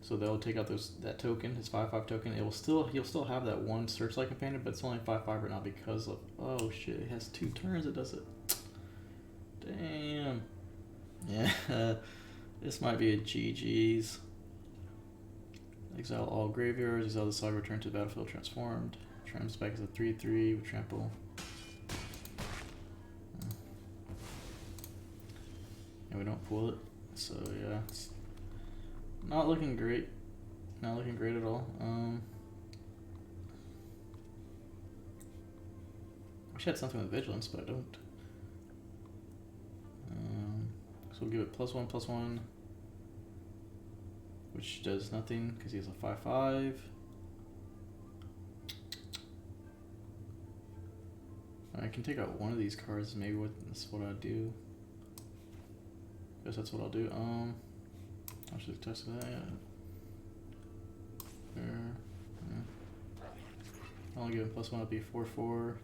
So they'll take out that token, his 5/5 token. He'll still have that 1 Searchlight Companion, but it's only 5/5 right now because of, oh shit, it has 2 turns it does it. Damn. Yeah, this might be a GG's. Exile all graveyards, exile the side, return to the battlefield transformed. Trams back as a 3/3 with trample. And we don't pull it, so yeah, it's not looking great. Not looking great at all. Wish I had something with vigilance, but I don't. So we'll give it +1/+1, which does nothing because he has a 5/5. I can take out one of these cards. Maybe that's what I do. Guess that's what I'll do. I should test that. Yeah. I'll give him +1. It'll be 4/4.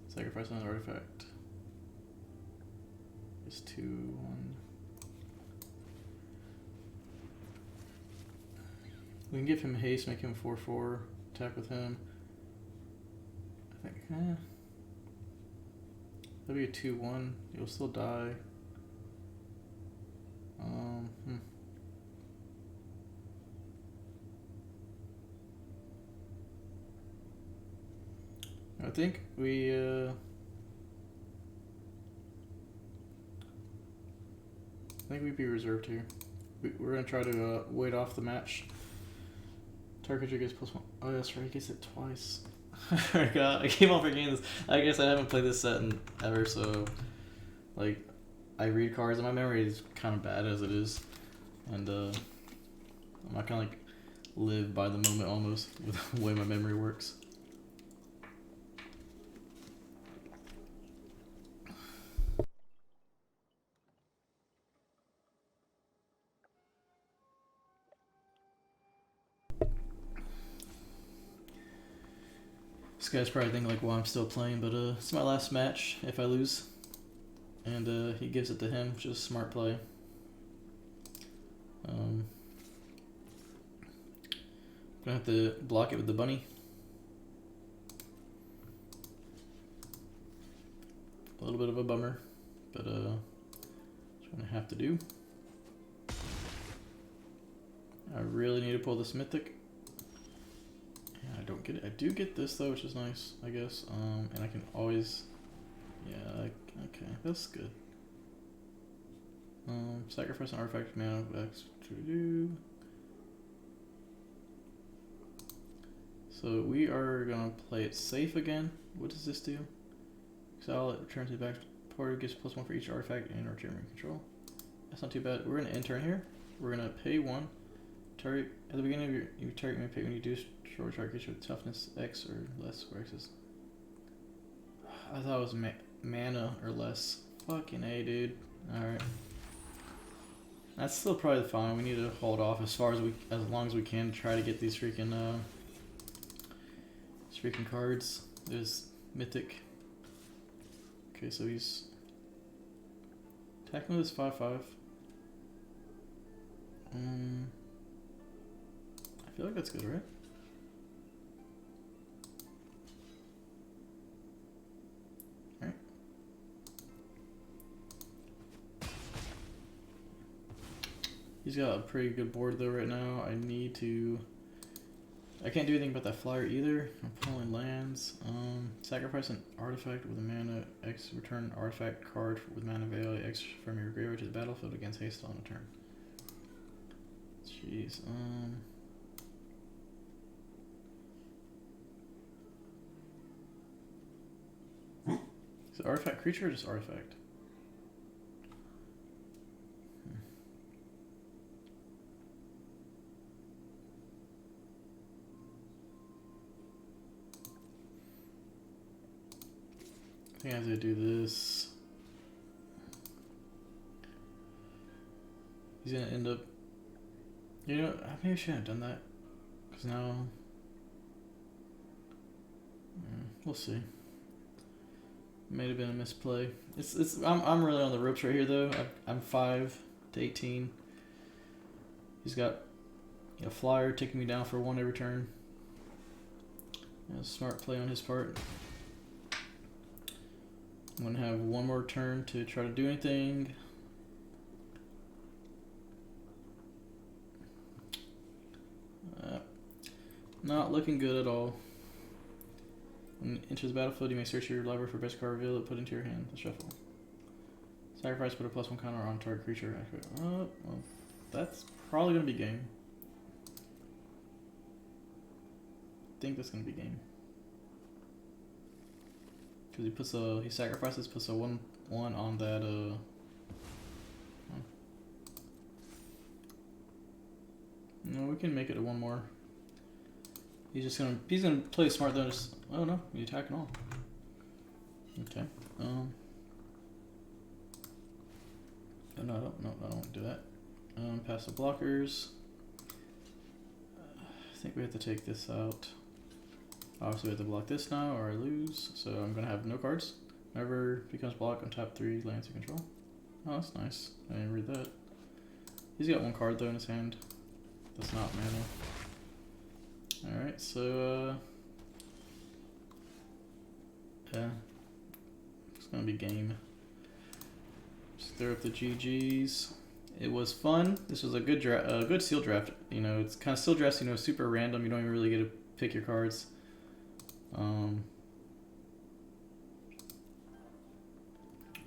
Sacrifice another artifact. It's 2/1. We can give him haste, make him 4/4. Attack with him. I think. That'd be a 2/1. You'll still die. I think we'd be reserved here. We're gonna try to wait off the match. Target gets +1. Oh, that's right. He gets it twice. I forgot. I keep on forgetting this. I guess I haven't played this set in ever, so like I read cards and my memory is kind of bad as it is, and I'm not kind of like live by the moment almost with the way my memory works. This guy's probably thinking like, well, I'm still playing, but it's my last match if I lose. And he gives it to him, which is a smart play. I'm gonna have to block it with the bunny. A little bit of a bummer, but that's what I have to do. I really need to pull this mythic. I don't get it. I do get this though, which is nice, I guess. And I can always, yeah, okay, that's good. Sacrifice an artifact, mana, X to do. So we are gonna play it safe again. What does this do? Exile it, return to the back party, gives +1 for each artifact and or German control. That's not too bad. We're gonna enter here. We're gonna pay 1. Target at the beginning of your target may pay when you do destroy target with toughness X or less, where X is. I thought it was mana or less. Fucking A, dude. Alright. That's still probably fine. We need to hold off as long as we can to try to get these freaking cards. There's Mythic. Okay, so he's attacking with his 5/5. I feel like that's good, right? Alright. He's got a pretty good board though right now. I can't do anything about that flyer either. I'm pulling lands. Sacrifice an artifact with a mana X. Return an artifact card with mana value X from your graveyard to the battlefield against haste on a turn. Jeez. Is it artifact creature or just artifact? I think I have to do this. He's gonna end up. You know, maybe I shouldn't have done that. Because now. We'll see. May have been a misplay. I'm really on the ropes right here though. I'm 5 to 18. He's got a flyer taking me down for 1 every turn. Yeah, smart play on his part. I'm gonna have 1 more turn to try to do anything. Not looking good at all. When it enters the battlefield, you may search your library for best card, reveal it, put into your hand, shuffle. Sacrifice, put a +1 counter on target creature. Well, that's probably gonna be game. I think that's gonna be game. Because he sacrifices, puts a 1/1 on that. No, we can make it a 1 more. He's gonna play smart though. Just, oh no, you attack and all. Okay. No, I don't do that. Pass the blockers. I think we have to take this out. Obviously we have to block this now or I lose. So I'm gonna have no cards. Whenever becomes blocked, untap 3 lands you control. Oh, that's nice. I didn't read that. He's got 1 card though in his hand. That's not mana. Alright, so yeah. It's gonna be game. Just throw up the GGs. It was fun. This was a good good seal draft. You know, it's kind of seal drafts, you know, super random. You don't even really get to pick your cards. We'll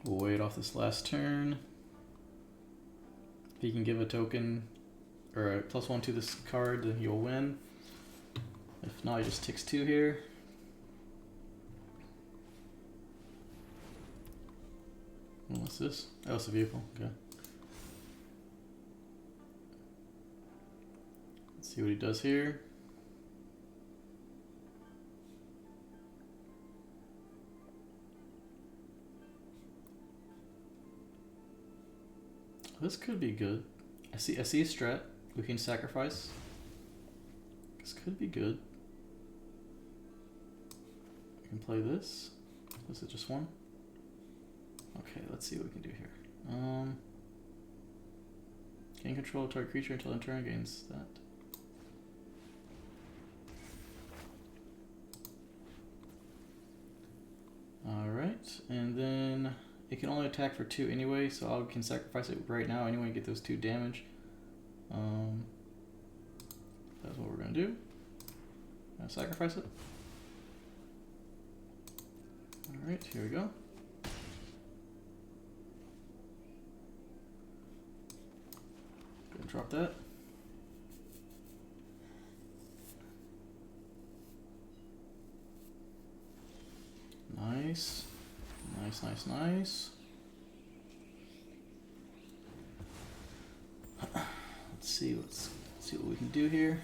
wait off this last turn. If he can give a token or a +1 to this card, then you'll win. If not, he just ticks 2 here. What's this? Oh, it's a vehicle. Okay. Let's see what he does here. This could be good. I see a strat. We can sacrifice. This could be good. We can play this. Is it just 1? Okay, let's see what we can do here. Gain control of target creature until end turn gains that. Alright, and then it can only attack for 2 anyway, so I can sacrifice it right now anyway and get those 2 damage. That's what we're gonna do. Gonna sacrifice it. Alright, here we go. Gonna drop that. Nice. Nice, nice, nice. Let's see what we can do here.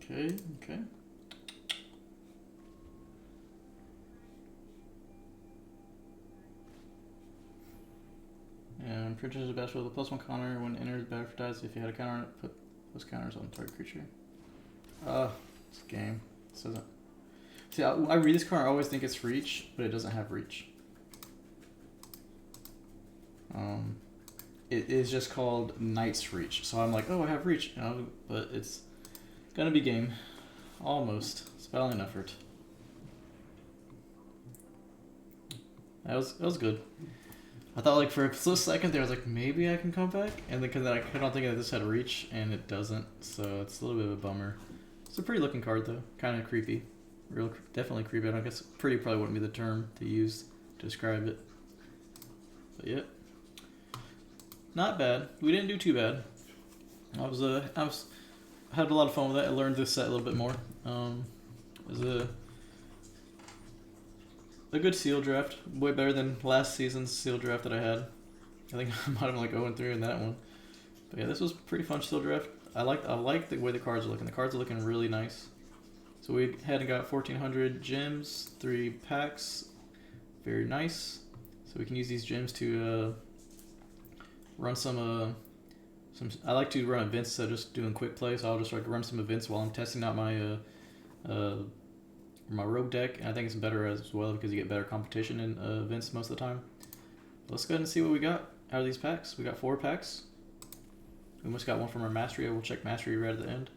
Okay, okay. And purchase a best with a +1 counter when it enters battlefield dies. If you had a counter on it, put those counters on the target creature. This game. This doesn't. See, I read this card, I always think it's reach, but it doesn't have reach. It is just called Knight's Reach. So I'm like, oh, I have reach, you know, but it's gonna be game. Almost. It's valiant effort. That was good. I thought like for a split second there, I was like maybe I can come back, and then because I don't think that this had reach, and it doesn't, so it's a little bit of a bummer. It's a pretty looking card though, kind of creepy, definitely creepy. I guess pretty probably wouldn't be the term to use to describe it, but yeah, not bad. We didn't do too bad. I had a lot of fun with it. I learned this set a little bit more. It was a good seal draft, way better than last season's seal draft that I had. I think I might have like 0-3 in that one. But yeah, this was a pretty fun seal draft. I like the way the cards are looking. The cards are looking really nice. So we had and got 1,400 gems, 3 packs, very nice. So we can use these gems to run some. I like to run events instead of just doing quick play. So I'll just like run some events while I'm testing out my rogue deck, and I think it's better as well because you get better competition in events most of the time. Let's go ahead and see what we got out of these packs. We got 4 packs. We almost got one from our mastery. We'll check mastery right at the end.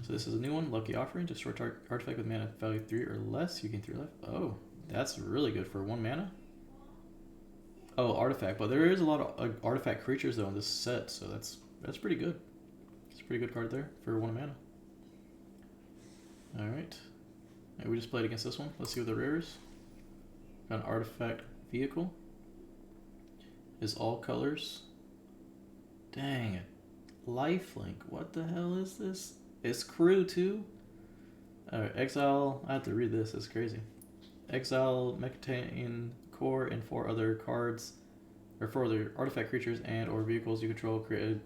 So this is a new one, Lucky Offering. Destroy target artifact with mana value 3 or less. You gain 3 life. Oh, that's really good for 1 mana. Oh, artifact, but there is a lot of artifact creatures though in this set, so that's pretty good. It's a pretty good card there for 1 mana. All right. And we just played against this one. Let's see what the rare is. Got an artifact vehicle. Is all colors. Dang it. Lifelink. What the hell is this? It's crew too? Alright, exile. I have to read this. It's crazy. Exile Mechatane core and 4 other cards. Or 4 other artifact creatures and or vehicles you control. Created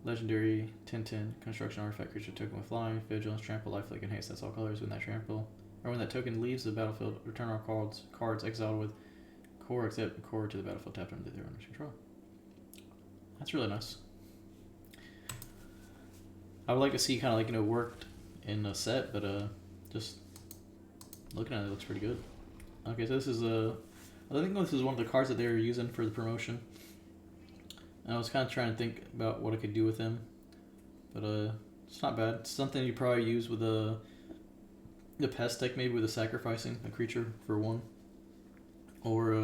legendary 10/10 construction artifact creature token with flying, vigilance, trample, lifelink, and haste. That's all colors. When that trample or when that token leaves the battlefield, return our cards exiled with core except core to the battlefield tapped under their owner's control. That's really nice. I would like to see kind of like worked in a set, but just looking at it looks pretty good. Okay, so this is I think this is one of the cards that they were using for the promotion. And I was kind of trying to think about what I could do with him, but it's not bad. It's something you probably use with the pest deck, maybe with a sacrificing a creature for 1, or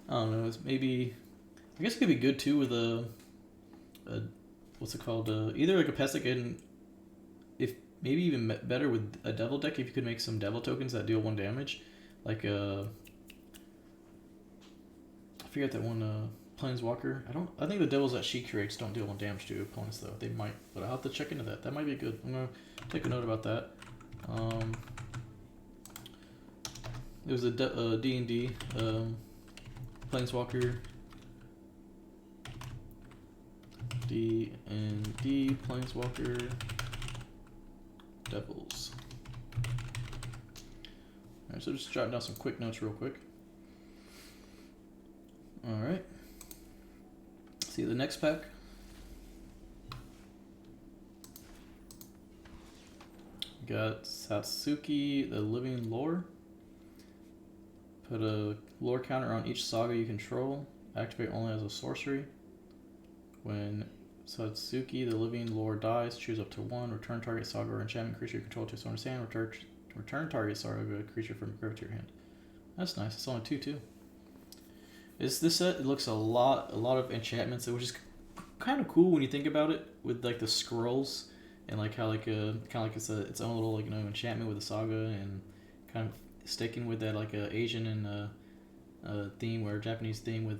I don't know. It's maybe I guess it could be good too with a what's it called? Either like a pest deck and if maybe even better with a devil deck if you could make some devil tokens that deal 1 damage, like I forget that one. Planeswalker. I think the devils that she creates don't deal 1 damage to opponents though. They might, but I'll have to check into that. That might be good. I'm gonna take a note about that. It was a D&D Planeswalker. D&D Planeswalker Devils. Alright, so just jotting down some quick notes real quick. Alright. See the next pack. Got Satsuki, the Living Lore. Put a lore counter on each saga you control. Activate only as a sorcery. When Satsuki, the Living Lore dies, choose up to 1. Return target saga or enchantment creature you control to its owner's hand. Return target saga creature from grave to your hand. That's nice. It's only 2 too. This set, it looks a lot of enchantments, which is kind of cool when you think about it, with like the scrolls and like how like it's its own little enchantment with the saga, and kind of sticking with that like Asian and theme or Japanese theme with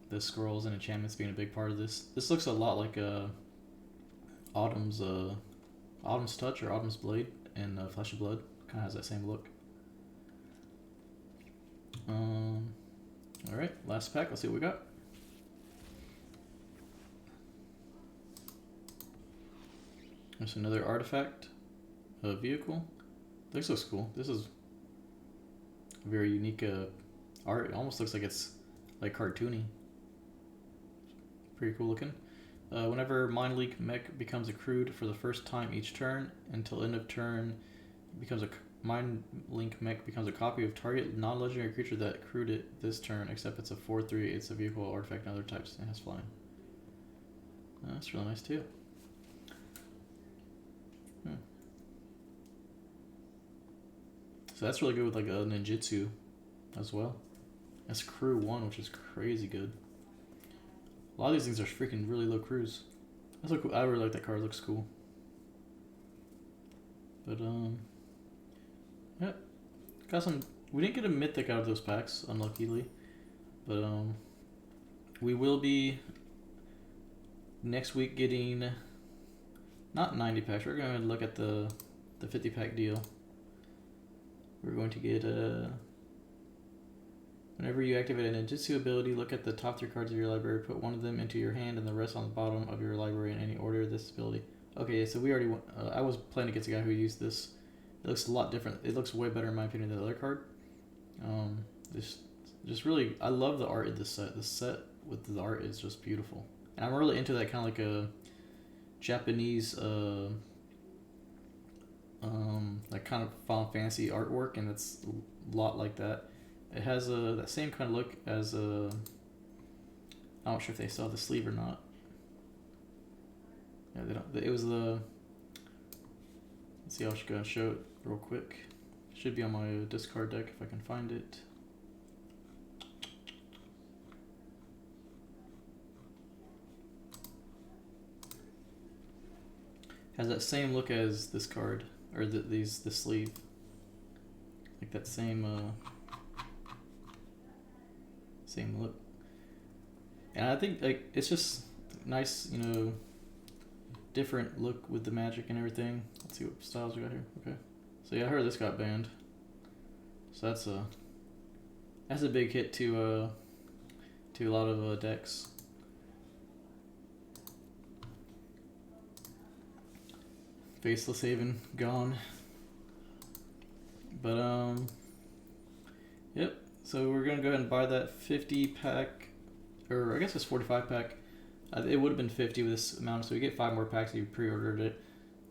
the scrolls and enchantments being a big part of this. This looks a lot like Autumn's Touch or Autumn's Blade and Flesh of Blood. Kind of has that same look. Alright, last pack. Let's see what we got. There's another artifact, a vehicle. This looks cool. This is very unique art. It almost looks like it's like cartoony. Pretty cool looking. Whenever Mind Leak Mech becomes accrued for the first time each turn, until end of turn, becomes a Mind Link Mech becomes a copy of target non-legendary creature that accrued it this turn, except it's a 4/3. It's a vehicle, artifact, and other types, and has flying. That's really nice too. So that's really good with like a ninjutsu as well. That's crew 1, which is crazy good. A lot of these things are freaking really low crews. That's cool. I really like that card. It looks cool. But yeah, got some. We didn't get a mythic out of those packs, unluckily. But we will be next week getting not 90 packs. We're going to look at the 50 pack deal. We're going to get whenever you activate a ninjutsu ability, look at the top 3 cards of your library, put one of them into your hand and the rest on the bottom of your library in any order of this ability. Okay, so we already went, I was playing against a guy who used this. It looks a lot different. It looks way better in my opinion than the other card. Just really, I love the art of this set. The set with the art is just beautiful. And I'm really into that kind of like a Japanese like kind of Final Fantasy artwork, and it's a lot like that. It has that same kind of look as I'm not sure if they saw the sleeve or not. Yeah, they don't. It was the. Let's see. I'll just go and show it real quick. It should be on my discard deck if I can find it. Has that same look as this card, or the sleeve. Like that same look. And I think like it's just nice, you know, different look with the magic and everything. Let's see what styles we got here. Okay, so yeah, I heard this got banned, so that's a big hit to a lot of decks. Faceless Haven gone, but yep. So we're gonna go ahead and buy that 50 pack, or I guess it's 45 pack. It would have been 50 with this amount, so we get 5 more packs if you pre-ordered it.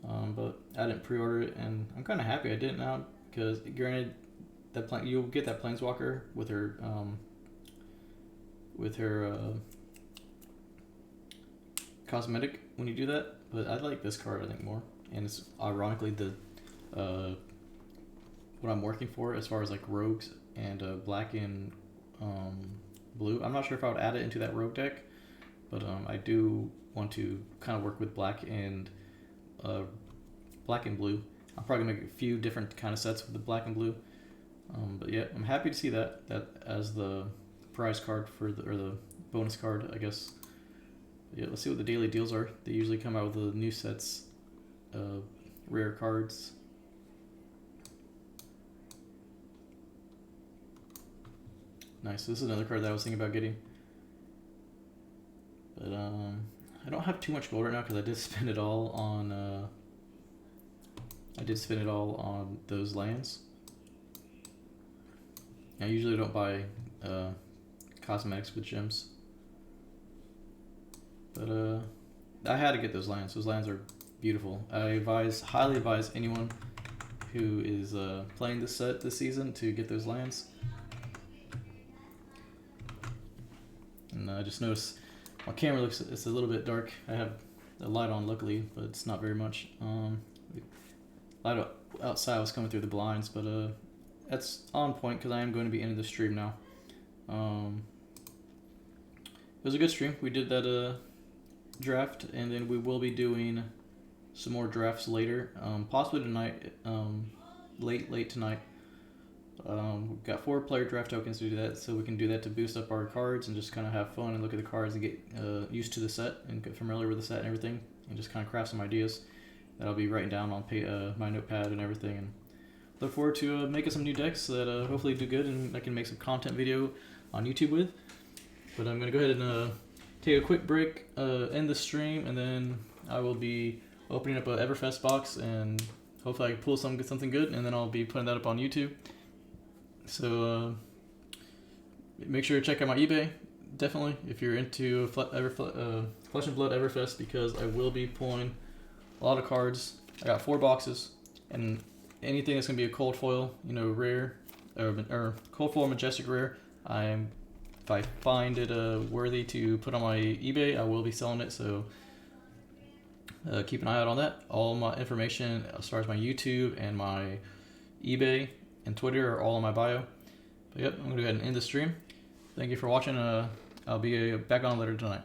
But I didn't pre-order it, and I'm kind of happy I didn't now, because granted, that you'll get that Planeswalker with her cosmetic when you do that. But I like this card I think more, and it's ironically the what I'm working for as far as like rogues and black and blue. I'm not sure if I would add it into that rogue deck, but I do want to kind of work with black and blue. I'll probably make a few different kind of sets with the black and blue. But yeah, I'm happy to see that as the prize card for the bonus card, I guess. Yeah, let's see what the daily deals are. They usually come out with the new sets, rare cards. Nice. This is another card that I was thinking about getting. But I don't have too much gold right now because I did spend it all on those lands. I usually don't buy cosmetics with gems. But I had to get those lands. Those lands are beautiful. I highly advise anyone who is playing this set this season to get those lands. And I just noticed my camera it's a little bit dark. I have the light on luckily, but it's not very much. Light outside was coming through the blinds, but that's on point because I am going to be ending the stream now. It was a good stream. We did that draft, and then we will be doing some more drafts later, possibly tonight, late tonight. We've got 4 player draft tokens to do that, so we can do that to boost up our cards and just kind of have fun and look at the cards and get used to the set and get familiar with the set and everything, and just kind of craft some ideas that I'll be writing down on my notepad and everything, and look forward to making some new decks that hopefully do good and I can make some content video on YouTube with. But I'm going to go ahead and take a quick break, end the stream, and then I will be opening up a Everfest box, and hopefully I can pull something good, and then I'll be putting that up on YouTube. So make sure to check out my eBay, definitely, if you're into Flesh and Blood Everfest, because I will be pulling a lot of cards. I got 4 boxes, and anything that's going to be a cold foil, you know, rare, or cold foil majestic rare, if I find it worthy to put on my eBay, I will be selling it, so keep an eye out on that. All my information as far as my YouTube and my eBay and Twitter are all in my bio. But yep, I'm gonna go ahead and end the stream. Thank you for watching. I'll be back on later tonight.